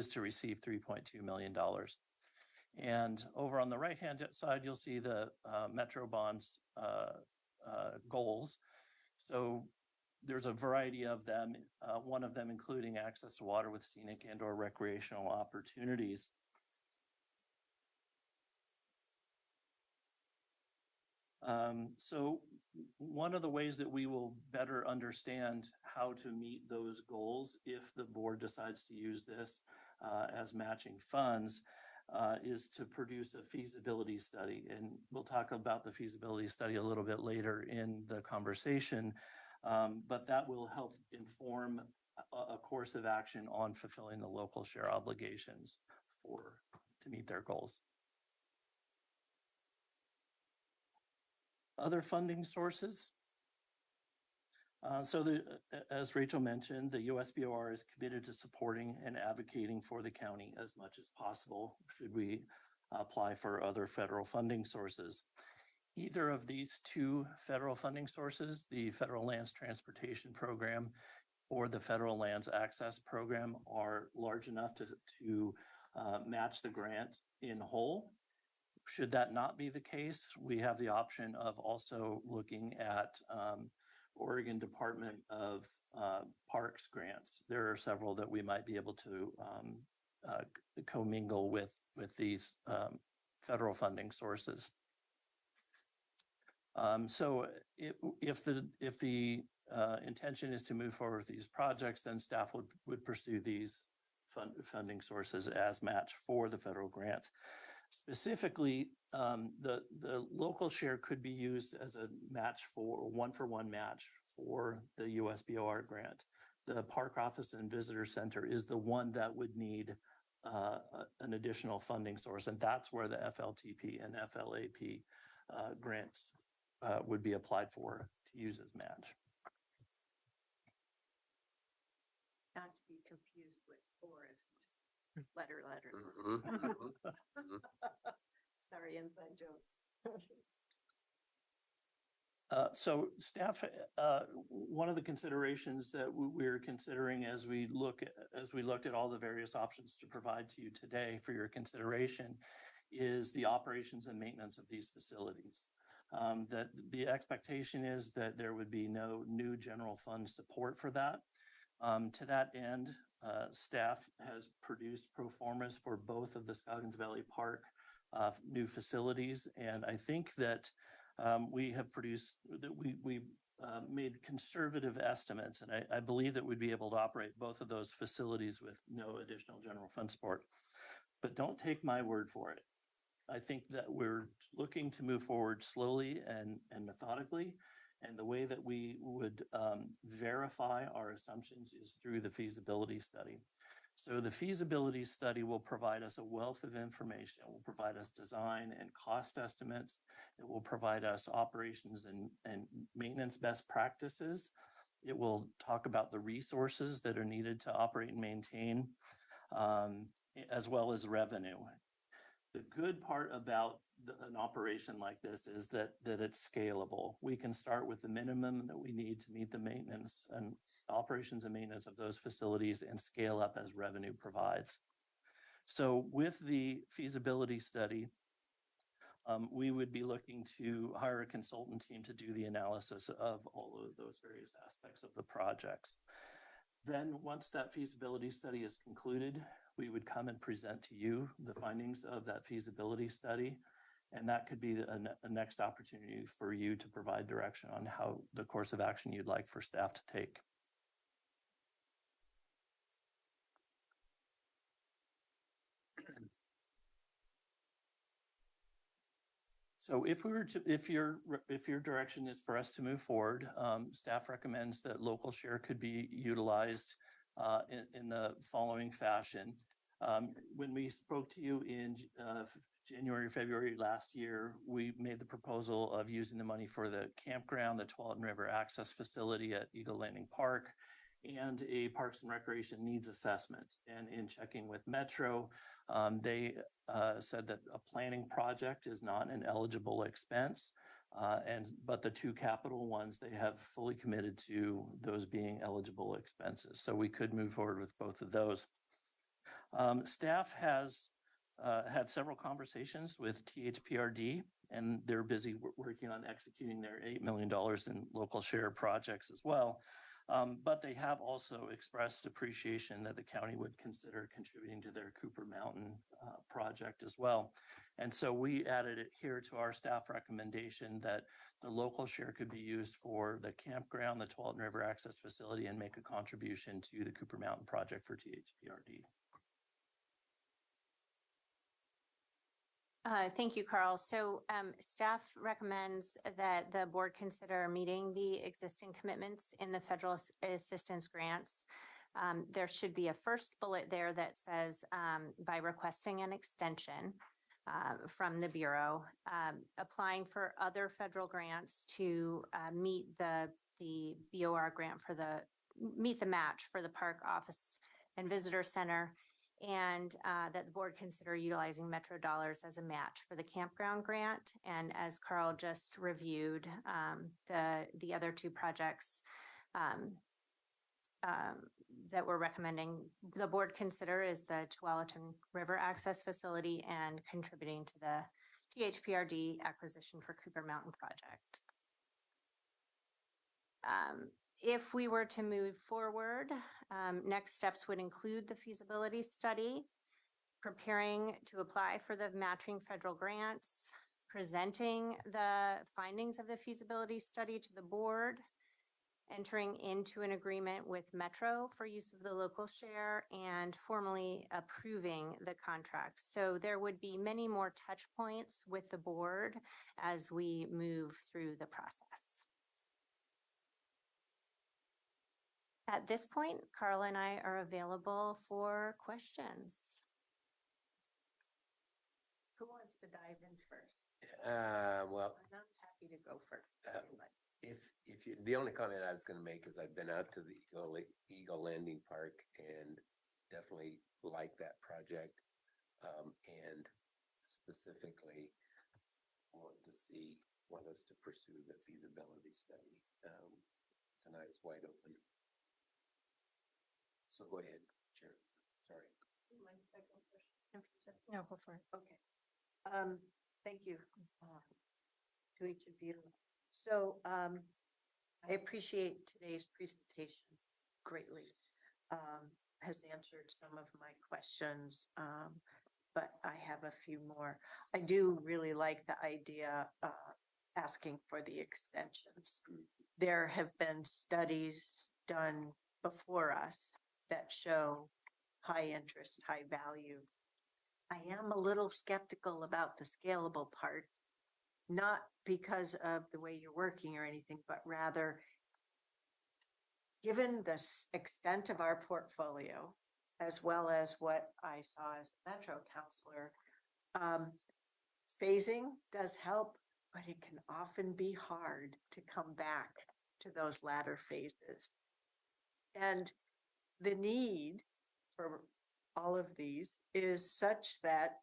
to receive $3.2 million. And over on the right-hand side, you'll see the Metro bonds goals. So there's a variety of them, one of them including access to water with scenic and or recreational opportunities. So one of the ways that we will better understand how to meet those goals, if the board decides to use this as matching funds, is to produce a feasibility study. And we'll talk about the feasibility study a little bit later in the conversation, but that will help inform a course of action on fulfilling the local share obligations to meet their goals. Other funding sources. As Rachel mentioned, the USBOR is committed to supporting and advocating for the county as much as possible should we apply for other federal funding sources. Either of these two federal funding sources, the Federal Lands Transportation Program or the Federal Lands Access Program, are large enough to match the grant in whole. Should that not be the case, we have the option of also looking at Oregon Department of Parks grants. There are several that we might be able to commingle with these federal funding sources. So if the intention is to move forward with these projects, then staff would pursue these funding sources as match for the federal grants. Specifically, the local share could be used as a match for one-for-one match for the USBOR grant. The Park Office and Visitor Center is the one that would need an additional funding source, and that's where the FLTP and FLAP grants would be applied for to use as match. Not to be confused with forest. Letter. Sorry, inside joke. So staff, one of the considerations that we're considering as we looked at all the various options to provide to you today for your consideration is the operations and maintenance of these facilities. That the expectation is that there would be no new general fund support for that. To that end, staff has produced pro formas for both of the Scoggins Valley Park new facilities, and I think that we have produced that we made conservative estimates, and I believe that we'd be able to operate both of those facilities with no additional general fund support. But don't take my word for it. I think that we're looking to move forward slowly and methodically. And the way that we would verify our assumptions is through the feasibility study. So the feasibility study will provide us a wealth of information. It will provide us design and cost estimates. It will provide us operations and maintenance best practices. It will talk about the resources that are needed to operate and maintain, as well as revenue. The good part about an operation like this is that it's scalable. We can start with the minimum that we need to meet the maintenance and operations and maintenance of those facilities and scale up as revenue provides. So with the feasibility study, we would be looking to hire a consultant team to do the analysis of all of those various aspects of the projects. Then once that feasibility study is concluded, we would come and present to you the findings of that feasibility study. And that could be a next opportunity for you to provide direction on how the course of action you'd like for staff to take. So if your direction is for us to move forward, staff recommends that local share could be utilized in the following fashion. When we spoke to you in January, February last year, we made the proposal of using the money for the campground, the Tualatin River Access Facility at Eagle Landing Park, and a Parks and Recreation needs assessment. And in checking with Metro, they said that a planning project is not an eligible expense, but the two capital ones, they have fully committed to those being eligible expenses. So we could move forward with both of those. Staff has had several conversations with THPRD, and they're busy working on executing their $8 million in local share projects as well. But they have also expressed appreciation that the county would consider contributing to their Cooper Mountain project as well. And so we added it here to our staff recommendation that the local share could be used for the campground, the Tualatin River Access Facility, and make a contribution to the Cooper Mountain project for THPRD. Thank you, Carl. So staff recommends that the board consider meeting the existing commitments in the federal assistance grants. There should be a first bullet there that says by requesting an extension from the Bureau, applying for other federal grants to meet the BOR grant for meet the match for the park office and visitor center, and that the board consider utilizing Metro dollars as a match for the campground grant. And as Carl just reviewed, the other two projects that we're recommending the board consider is the Tualatin River Access Facility and contributing to the THPRD acquisition for Cooper Mountain project. If we were to move forward, next steps would include the feasibility study, preparing to apply for the matching federal grants, presenting the findings of the feasibility study to the board, entering into an agreement with Metro for use of the local share, and formally approving the contract. So there would be many more touch points with the board as we move through the process. At this point, Carl and I are available for questions. Who wants to dive in first? Well, I'm happy to go first. if you, the only comment I was going to make is I've been out to the Eagle Landing Park and definitely like that project. And specifically want us to pursue the feasibility study. It's a nice wide open. So go ahead, Chair. Sorry. No, go for it. Okay. Thank you to each of you. So I appreciate today's presentation greatly. Has answered some of my questions, but I have a few more. I do really like the idea asking for the extensions. There have been studies done before us that show high interest, high value. I am a little skeptical about the scalable part, not because of the way you're working or anything, but rather given the extent of our portfolio, as well as what I saw as a Metro counselor, phasing does help, but it can often be hard to come back to those latter phases. And the need for all of these is such that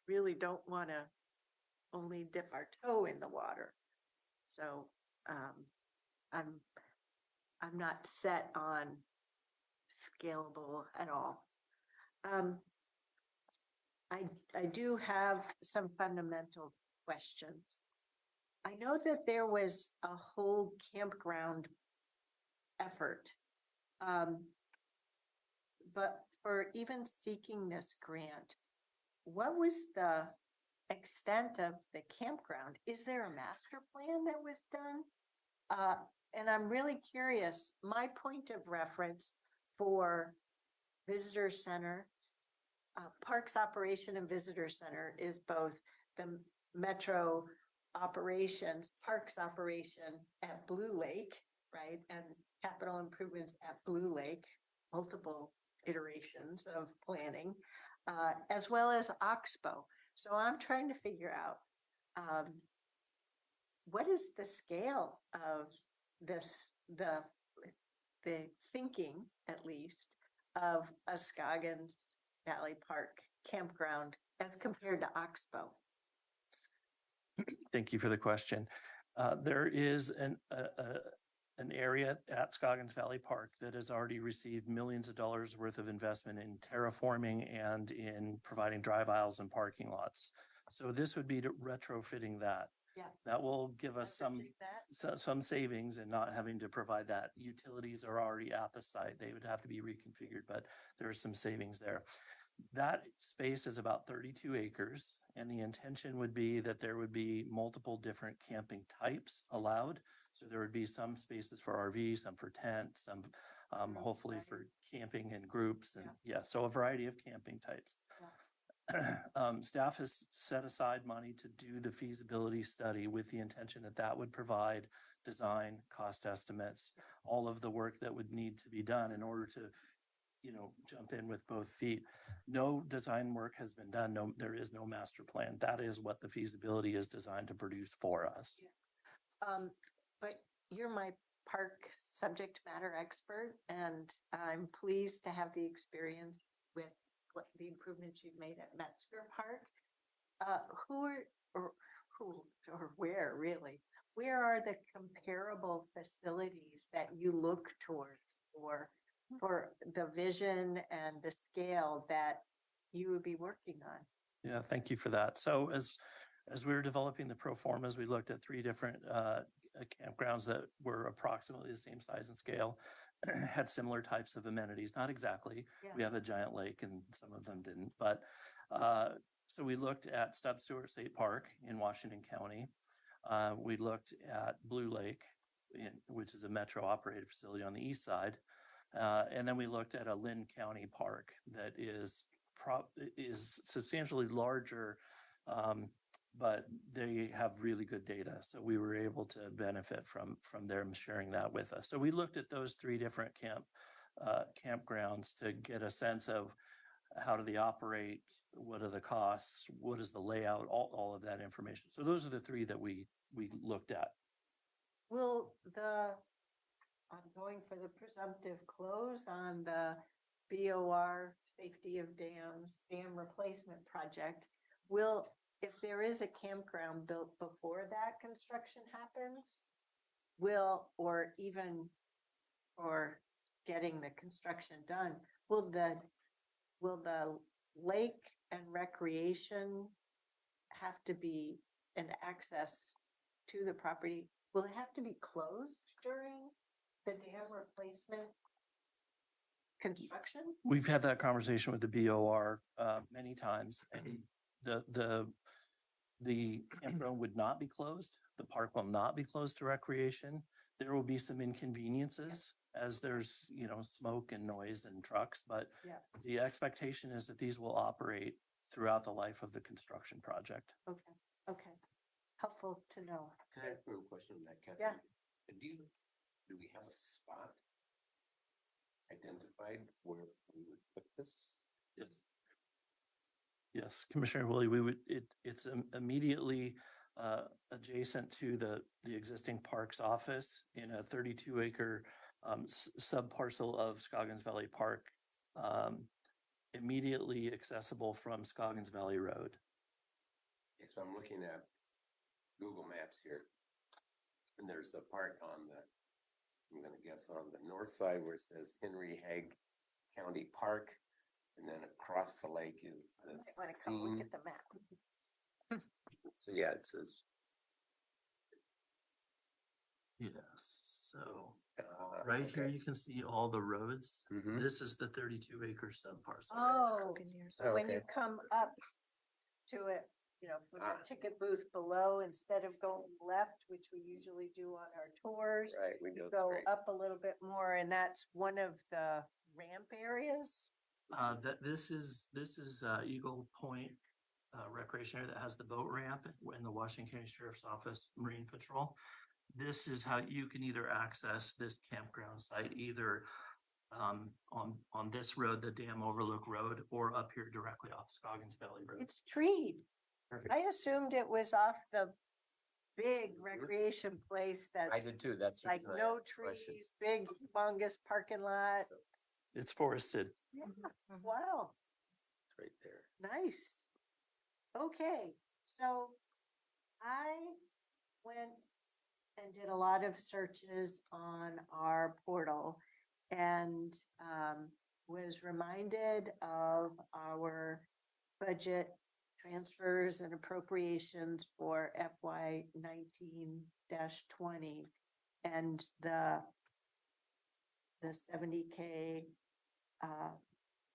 really don't want to only dip our toe in the water. So I'm not set on scalable at all. I do have some fundamental questions. I know that there was a whole campground effort, but for even seeking this grant, what was the extent of the campground? Is there a master plan that was done? And I'm really curious, my point of reference for visitor center, parks operation and visitor center is both the Metro operations, parks operation at Blue Lake, right? And capital improvements at Blue Lake, multiple iterations of planning, as well as Oxbow. So I'm trying to figure out what is the scale of this, the thinking, at least, of a Scoggins Valley Park campground as compared to Oxbow? Thank you for the question. There is an area at Scoggins Valley Park that has already received millions of dollars worth of investment in terraforming and in providing drive aisles and parking lots. So this would be retrofitting that. Yeah. That will give us some, Leveraging that. some savings and not having to provide that. Utilities are already at the site. They would have to be reconfigured, but there are some savings there. That space is about 32 acres, and the intention would be that there would be multiple different camping types allowed. So there would be some spaces for RV, some for tent, some hopefully for camping in groups, and yeah, so a variety of camping types. Staff has set aside money to do the feasibility study with the intention that that would provide design, cost estimates, all of the work that would need to be done in order to, you know, jump in with both feet. No design work has been done. No, there is no master plan. That is what the feasibility is designed to produce for us. But you're my park subject matter expert, and I'm pleased to have the experience with what the improvements you've made at Metzger Park. Where really? Where are the comparable facilities that you look towards for the vision and the scale that you would be working on? Yeah, thank you for that. So as we were developing the pro formas, we looked at 3 different campgrounds that were approximately the same size and scale, had similar types of amenities, not exactly. Yeah. We have a giant lake and some of them didn't, but so we looked at Stubb Stewart State Park in Washington County. We looked at Blue Lake, which is a metro operated facility on the east side. And then we looked at a Lynn County park that is substantially larger, but they have really good data. So we were able to benefit from them sharing that with us. So we looked at those 3 different campgrounds to get a sense of how do they operate, what are the costs, what is the layout, all of that information. So those are the 3 that we looked at. I'm going for the presumptive close on the BOR Safety of Dams Dam Replacement Project. If there is a campground built before that construction happens, or getting the construction done, will the lake and recreation have to be an access to the property? Will it have to be closed during the dam replacement construction? We've had that conversation with the BOR many times, and the campground would not be closed. The park will not be closed to recreation. There will be some inconveniences as there's, you know, smoke and noise and trucks, but Yeah. the expectation is that these will operate throughout the life of the construction project. Okay. Helpful to know. Can I ask you a question on that, Kathy? Yeah. Do we have a spot identified where we would put this? Yes. Yes, Commissioner Willie, it's immediately adjacent to the existing parks office in a 32 acre subparcel of Scoggins Valley Park, immediately accessible from Scoggins Valley Road. Okay, so I'm looking at Google Maps here, and there's a part I'm gonna guess on the north side where it says Henry Haig County Park, and then across the lake is the I want to come look scene. at the map. So yeah, it says. Yes, so right here okay. you can see all the roads. Mhm. This is the 32 acre subparcel. Oh, so when you Okay. come up to it, you know, from the ticket booth below, instead of going left, which we usually do on our tours, Right, we you go go straight. up a little bit more, and that's one of the ramp areas. This is Eagle Point Recreation Area that has the boat ramp in the Washington County Sheriff's Office Marine Patrol. This is how you can either access this campground site either on this road, the Dam Overlook Road, or up here directly off Scoggins Valley Road. It's treed. Perfect. I assumed it was off the big recreation place I that's did too, that's. the like reason I no asked the question. trees, big humongous parking lot. It's forested. Yeah, Mhm. wow, It's right there. nice. Okay, so I went and did a lot of searches on our portal and was reminded of our budget transfers and appropriations for FY 19-20 and the 70K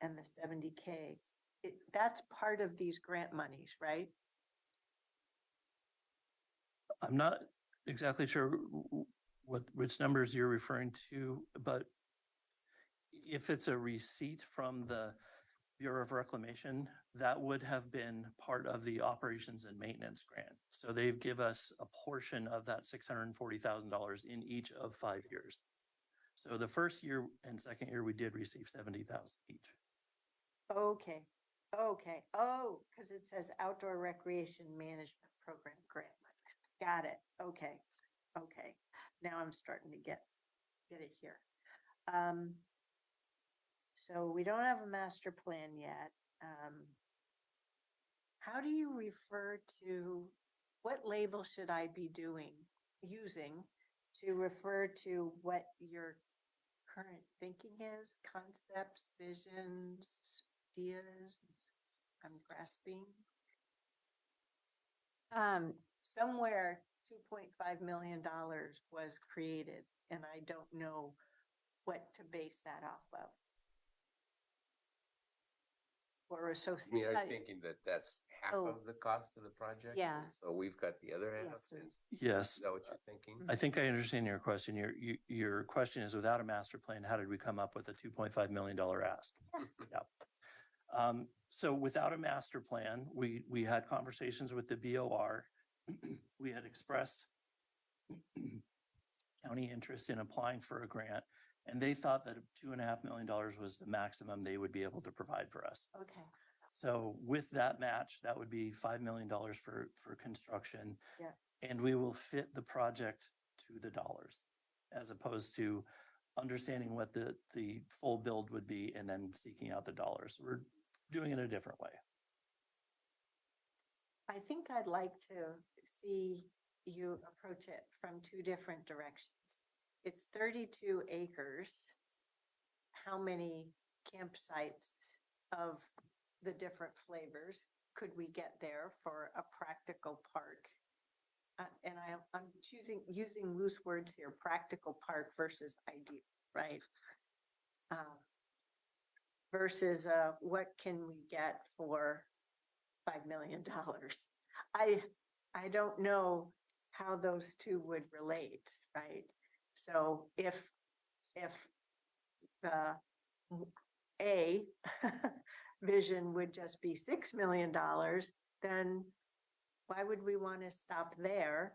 and the 70K. That's part of these grant monies, right? I'm not exactly sure which numbers you're referring to, but if it's a receipt from the Bureau of Reclamation, that would have been part of the operations and maintenance grant. So they've give us a portion of that $640,000 in each of 5 years. So the first year and second year, we did receive 70,000 each. Okay, okay. Oh, because it says Outdoor Recreation Management Program grant monies. Got it. Okay, okay. Now I'm starting to get it here. So we don't have a master plan yet. How do you refer to, what label should I be using to refer to what your current thinking is? Concepts, visions, ideas? I'm grasping. Somewhere $2.5 million was created, and I don't know what to base that off of. Or I mean, associate. I'm thinking that that's half Oh. of the cost of the project. Yeah. So we've got the other half. Yes. Is Yes, that what you're thinking? I think I understand your question. Your question is, without a master plan, how did we come up with a $2.5 million ask? Yeah. So without a master plan, we had conversations with the BOR. We had expressed county interest in applying for a grant, and they thought that $2.5 million was the maximum they would be able to provide for us. Okay. So with that match, that would be $5 million for construction. Yeah. And we will fit the project to the dollars, as opposed to understanding what the full build would be and then seeking out the dollars. We're doing it a different way. I think I'd like to see you approach it from two different directions. It's 32 acres. How many campsites of the different flavors could we get there for a practical park? And I'm using loose words here, practical park versus ideal, right? Versus what can we get for $5 million? I don't know how those two would relate, right? So if the A vision would just be $6 million, then why would we want to stop there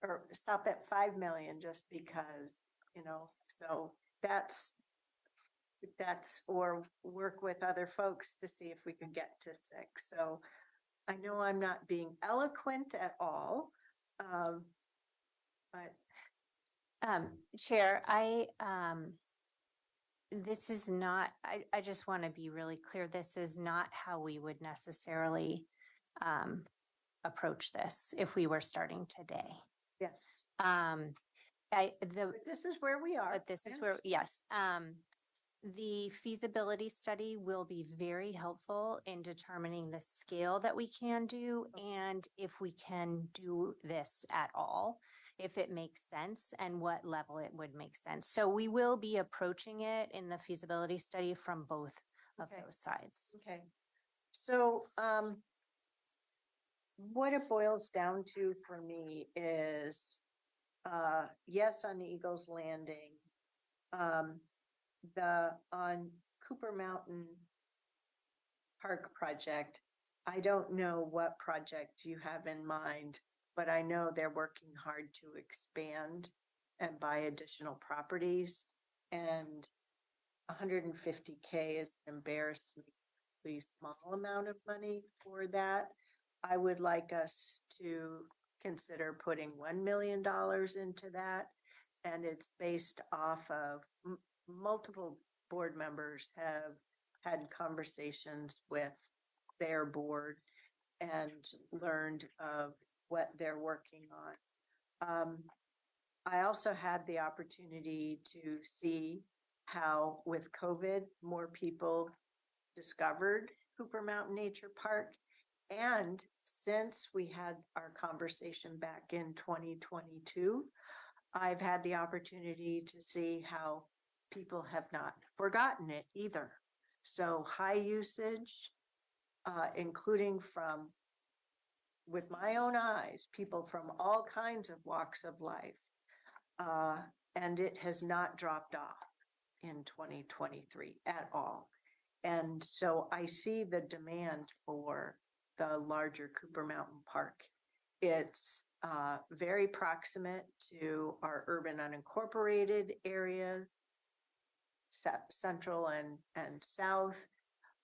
or stop at 5 million just because, so that's, or work with other folks to see if we can get to 6. So I know I'm not being eloquent at all, but. Chair, this is not, I just want to be really clear. This is not how we would necessarily approach this if we were starting today. Yes. But this is where we are. But this is where, yes. The feasibility study will be very helpful in determining the scale that we can do and if we can do this at all, if it makes sense and what level it would make sense. So we will be approaching it in the feasibility study from both of those sides. Okay. So what it boils down to for me is yes on Eagles Landing. On Cooper Mountain Park project, I don't know what project you have in mind, but I know they're working hard to expand and buy additional properties, and 150K is an embarrassingly small amount of money for that. I would like us to consider putting $1 million into that, and it's based off of multiple board members have had conversations with their board and learned of what they're working on. I also had the opportunity to see how with COVID, more people discovered Cooper Mountain Nature Park, And since we had our conversation back in 2022, I've had the opportunity to see how people have not forgotten it either. So high usage, including from, with my own eyes, people from all kinds of walks of life. And it has not dropped off in 2023 at all. And so I see the demand for the larger Cooper Mountain Park. It's very proximate to our urban unincorporated area, central and south.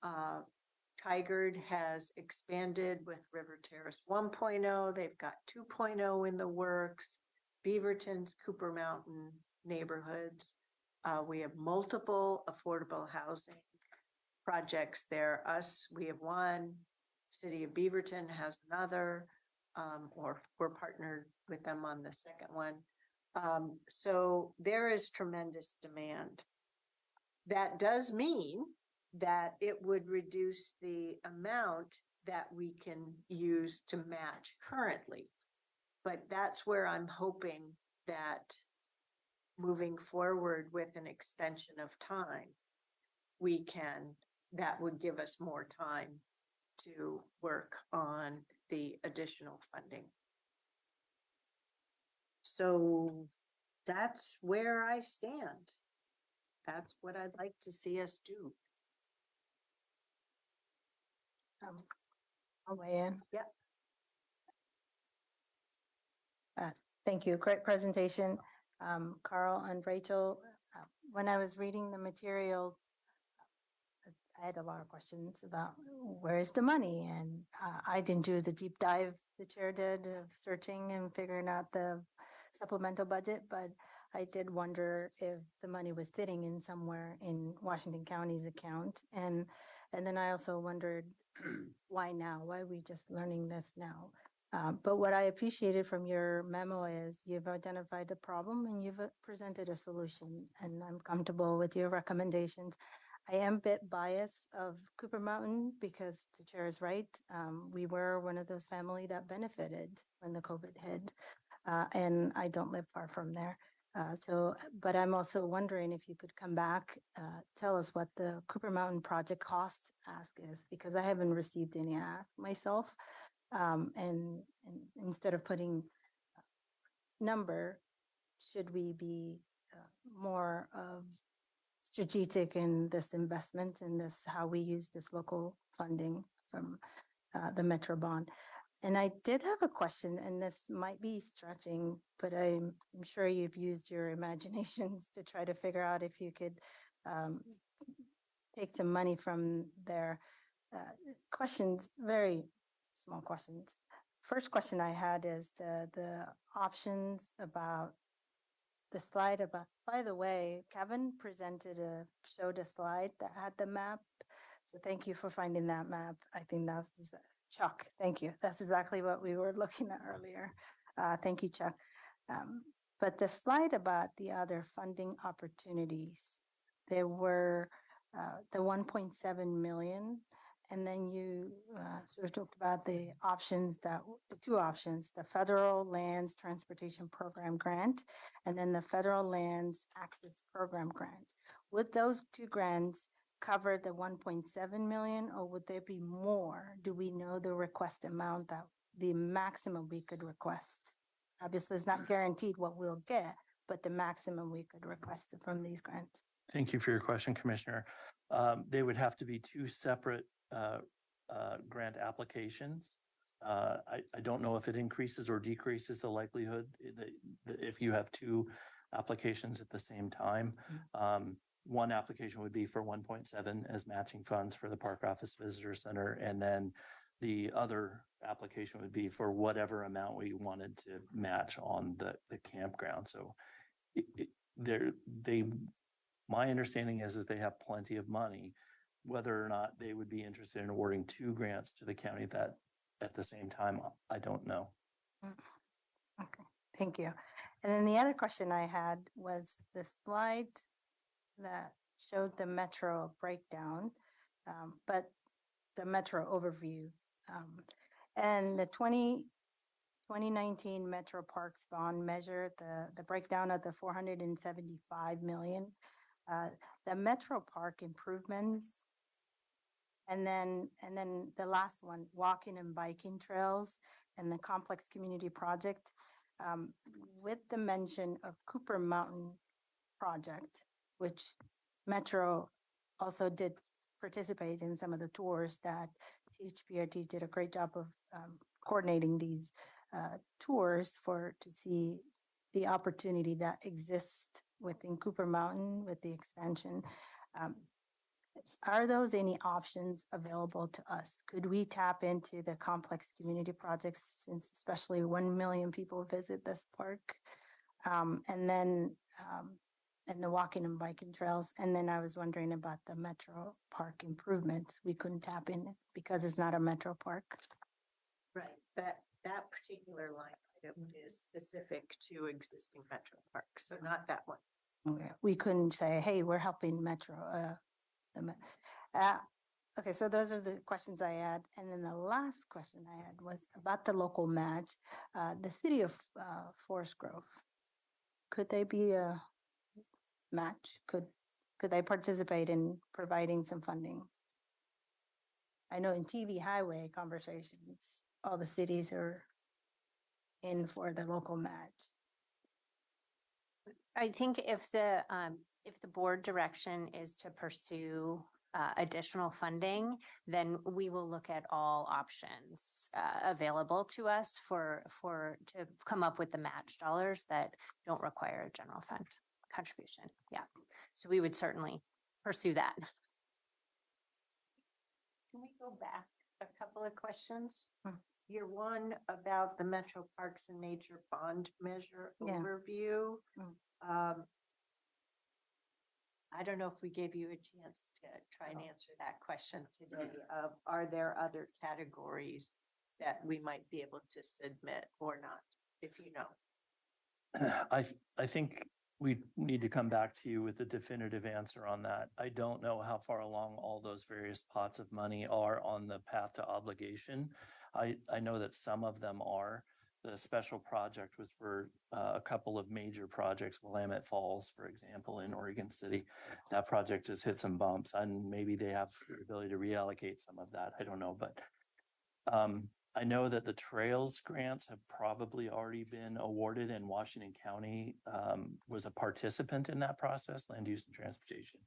Tigard has expanded with River Terrace 1.0. They've got 2.0 in the works. Beaverton's Cooper Mountain neighborhoods. We have multiple affordable housing projects there. We have one. City of Beaverton has another, or we're partnered with them on the second one. So there is tremendous demand. That does mean that it would reduce the amount that we can use to match currently. But that's where I'm hoping that moving forward with an extension of time, that would give us more time to work on the additional funding. So that's where I stand. That's what I'd like to see us do. I'll weigh in. Yep. Thank you. Great presentation. Carl and Rachel, when I was reading the material, I had a lot of questions about where's the money, and I didn't do the deep dive the chair did of searching and figuring out the supplemental budget, but I did wonder if the money was sitting in somewhere in Washington County's account. And then I also wondered why now? Why are we just learning this now? But what I appreciated from your memo is you've identified the problem and you've presented a solution, and I'm comfortable with your recommendations. I am a bit biased of Cooper Mountain because the chair is right. We were one of those family that benefited when the COVID hit, and I don't live far from there. But I'm also wondering if you could come back, tell us what the Cooper Mountain project cost ask is, because I haven't received any ask myself. And instead of putting number, should we be more of strategic in this investment and this, how we use this local funding from the Metro bond? And I did have a question, and this might be stretching, but I'm sure you've used your imaginations to try to figure out if you could take some money from their questions, very small questions. First question I had is the options about the slide about, by the way, Kevin showed a slide that had the map. So thank you for finding that map. I think that's Chuck. Thank you. That's exactly what we were looking at earlier. Thank you, Chuck. But the slide about the other funding opportunities, there were the 1.7 million. And then you sort of talked about the two options, the Federal Lands Transportation Program Grant, and then the Federal Lands Access Program Grant. Would those two grants cover the 1.7 million, or would there be more? Do we know the request amount, that the maximum we could request? Obviously, it's not guaranteed what we'll get, but the maximum we could request from these grants. Thank you for your question, Commissioner. They would have to be two separate grant applications. I don't know if it increases or decreases the likelihood that if you have two applications at the same time. One application would be for 1.7 as matching funds for the Park Office Visitor Center, and then the other application would be for whatever amount we wanted to match on the campground. So my understanding is they have plenty of money. Whether or not they would be interested in awarding two grants to the county that at the same time, I don't know. Okay, thank you. And then the other question I had was the slide that showed the Metro breakdown, but the Metro overview And the 2019 Metro Parks bond measure, the breakdown of the 475 million, the Metro Park improvements, and then the last one, walking and biking trails and the complex community project, with the mention of Cooper Mountain project, which Metro also did participate in some of the tours that THPRD did a great job of coordinating these tours to see the opportunity that exists within Cooper Mountain with the expansion. Are those any options available to us? Could we tap into the complex community projects, since especially 1 million people visit this park? And the walking and biking trails. And then I was wondering about the Metro Park improvements. We couldn't tap in because it's not a Metro Park. Right, that particular line item is specific to existing Metro Parks, so not that one. Okay. We couldn't say, hey, we're helping Metro. Okay, so those are the questions I had. And then the last question I had was about the local match. The city of Forest Grove, could they be a match? Could they participate in providing some funding? I know in TV highway conversations, all the cities are in for the local match. I think if the board direction is to pursue additional funding, then we will look at all options available to us to come up with the match dollars that don't require a general fund contribution. Yeah, so we would certainly pursue that. Can we go back a couple of questions? Your one about the Metro Parks and Nature Bond Measure Yeah. overview. I don't know if we gave you a chance to try and answer that question today. Are there other categories that we might be able to submit or not, if you know? I think we need to come back to you with a definitive answer on that. I don't know how far along all those various pots of money are on the path to obligation. I know that some of them are. The special project was for a couple of major projects, Willamette Falls, for example, in Oregon City. That project has hit some bumps, and maybe they have the ability to reallocate some of that. I don't know, but I know that the trails grants have probably already been awarded, and Washington County was a participant in that process. Land Use and Transportation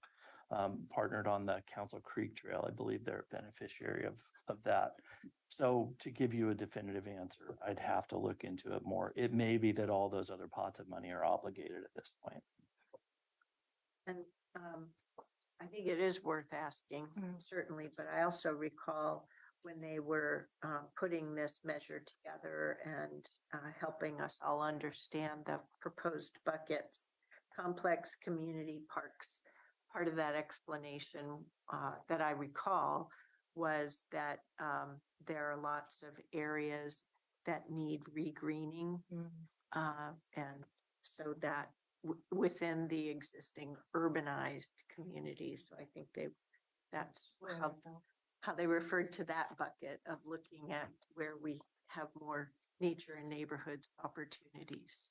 partnered on the Council Creek Trail. I believe they're a beneficiary of that. So to give you a definitive answer, I'd have to look into it more. It may be that all those other pots of money are obligated at this point. And I think it is worth asking, certainly, but I also recall when they were putting this measure together and helping us all understand the proposed buckets, complex community parks. Part of that explanation that I recall was that there are lots of areas that need regreening. And so that within the existing urbanized communities. So I think that's how they referred to that bucket of looking at where we have more nature and neighborhoods opportunities.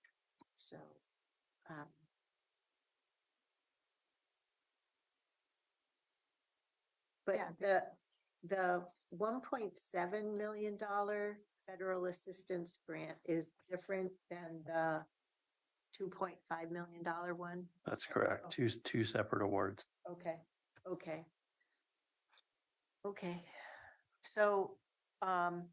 So but Yeah. the $1.7 million federal assistance grant is different than the $2.5 million one. That's correct. Two separate awards. Okay. So, are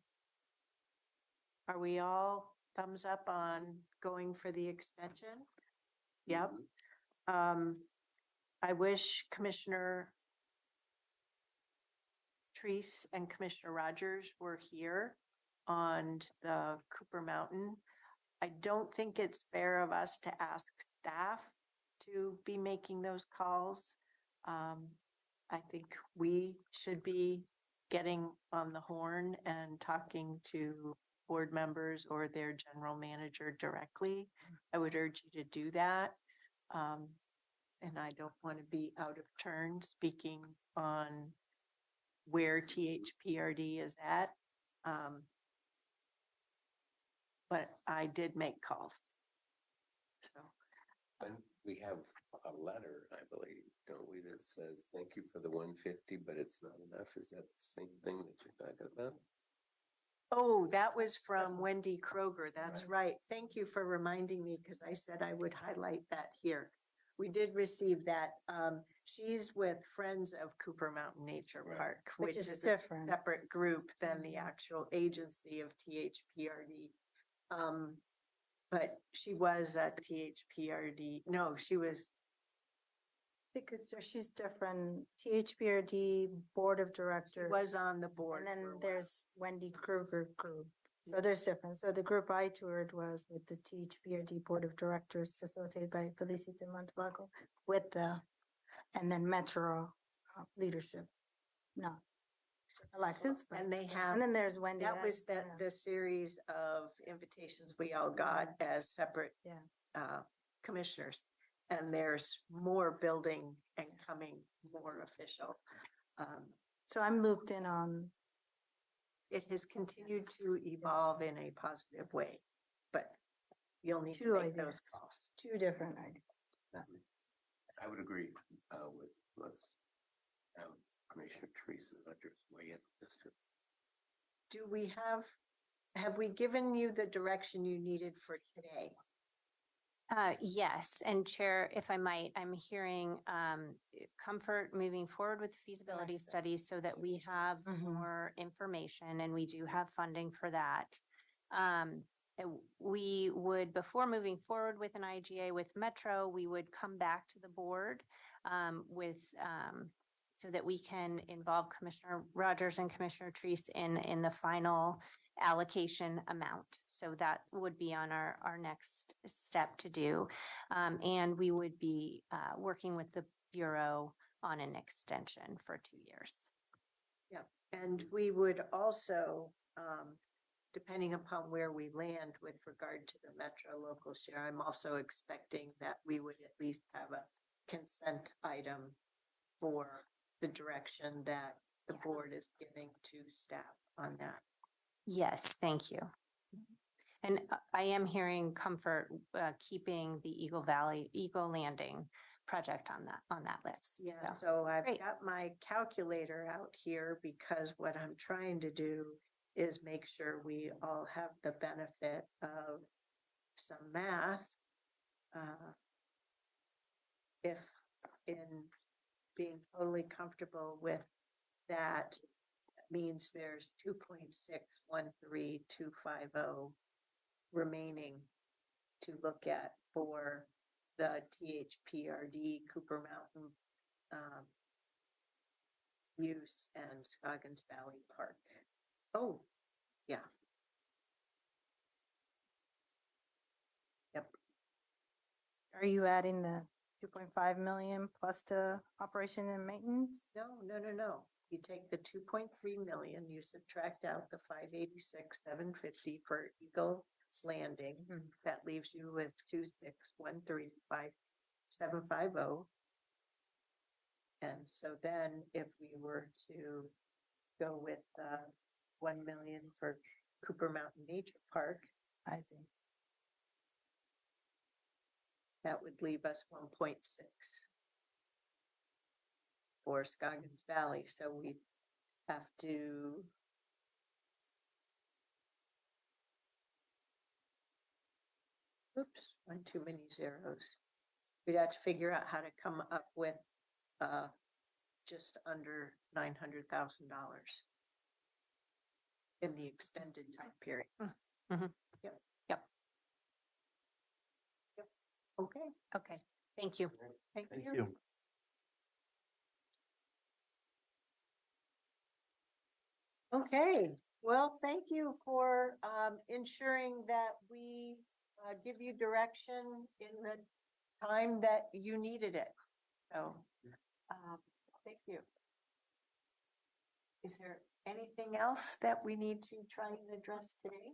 we all thumbs up on going for the extension? Yep. I wish Commissioner Treese and Commissioner Rogers were here on the Cooper Mountain. I don't think it's fair of us to ask staff to be making those calls. I think we should be getting on the horn and talking to board members or their general manager directly. I would urge you to do that. And I don't want to be out of turn speaking on where THPRD is at. But I did make calls. So, And we have a letter, I believe, don't we, that says, thank you for the 150, but it's not enough. Is that the same thing that you're talking about? oh, that was from Wendy Kroger. That's right. Thank you for reminding me because I said I would highlight that here. We did receive that. She's with Friends of Cooper Mountain Nature Right. Park, Which which is is a different. separate group than the Mhm. actual agency of THPRD. But she was at THPRD. No, she was, Because she's different, THPRD Board of she Directors. was on the board. And for a then while. there's Wendy Kruger group. So there's different. So the group I toured was with the THPRD Board of Directors facilitated by Felicita Montalbago with and then Metro leadership. No. Electeds. but- And they have, And then there's Wendy. that was yeah. the series of invitations we all got as separate Yeah. commissioners. And there's more building and coming more official. So I'm looped in on, It has continued to evolve in a positive way, but you'll need to Two make those ideas. calls. 2 different ideas. I would agree with, let's have Commissioner Teresa Rogers weigh in this too. Do we have we given you the direction you needed for today? Yes, and Chair, if I might, I'm hearing comfort moving forward with feasibility Excellent. studies so that we have Mhm. more information and we do have funding for that. We would, before moving forward with an IGA with Metro, we would come back to the board so that we can involve Commissioner Rogers and Commissioner Treese in the final allocation amount. So that would be on our next step to do. And we would be working with the Bureau on an extension for 2 years. Yeah, and we would also, depending upon where we land with regard to the Metro local share, I'm also expecting that we would at least have a consent item for the direction that the Yeah. board is giving to staff on that. Yes, thank you. And I am hearing comfort keeping the Eagle Landing project on that list. Yeah, so I've great. got my calculator out here because what I'm trying to do is make sure we all have the benefit of some math. If in being totally comfortable with that, means there's 2.613250 remaining to look at for the THPRD Cooper Mountain use and Scoggins Valley Park. Oh, yeah. Yep. Are you adding the 2.5 million plus the operation and maintenance? No. You take the 2.3 million, you subtract out the 586,750 for Eagle Landing. That leaves you with 26135,750. And so then if we were to go with 1 million for Cooper Mountain Nature Park, I think. that would leave us 1.6 for Scoggins Valley. So we'd have to oops, one too many zeros. We'd have to figure out how to come up with just under $900,000 in the extended time period. Mhm. Yep. Yep. Okay, Okay, thank you. thank Thank you. you. Okay, well, thank you for ensuring that we give you direction in the time that you needed it. So, thank you. Is there anything else that we need to try and address today?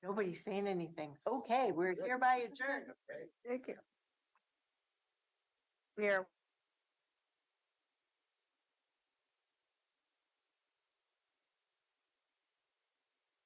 Nobody's saying anything. Okay, we're hereby adjourned. Thank you. We are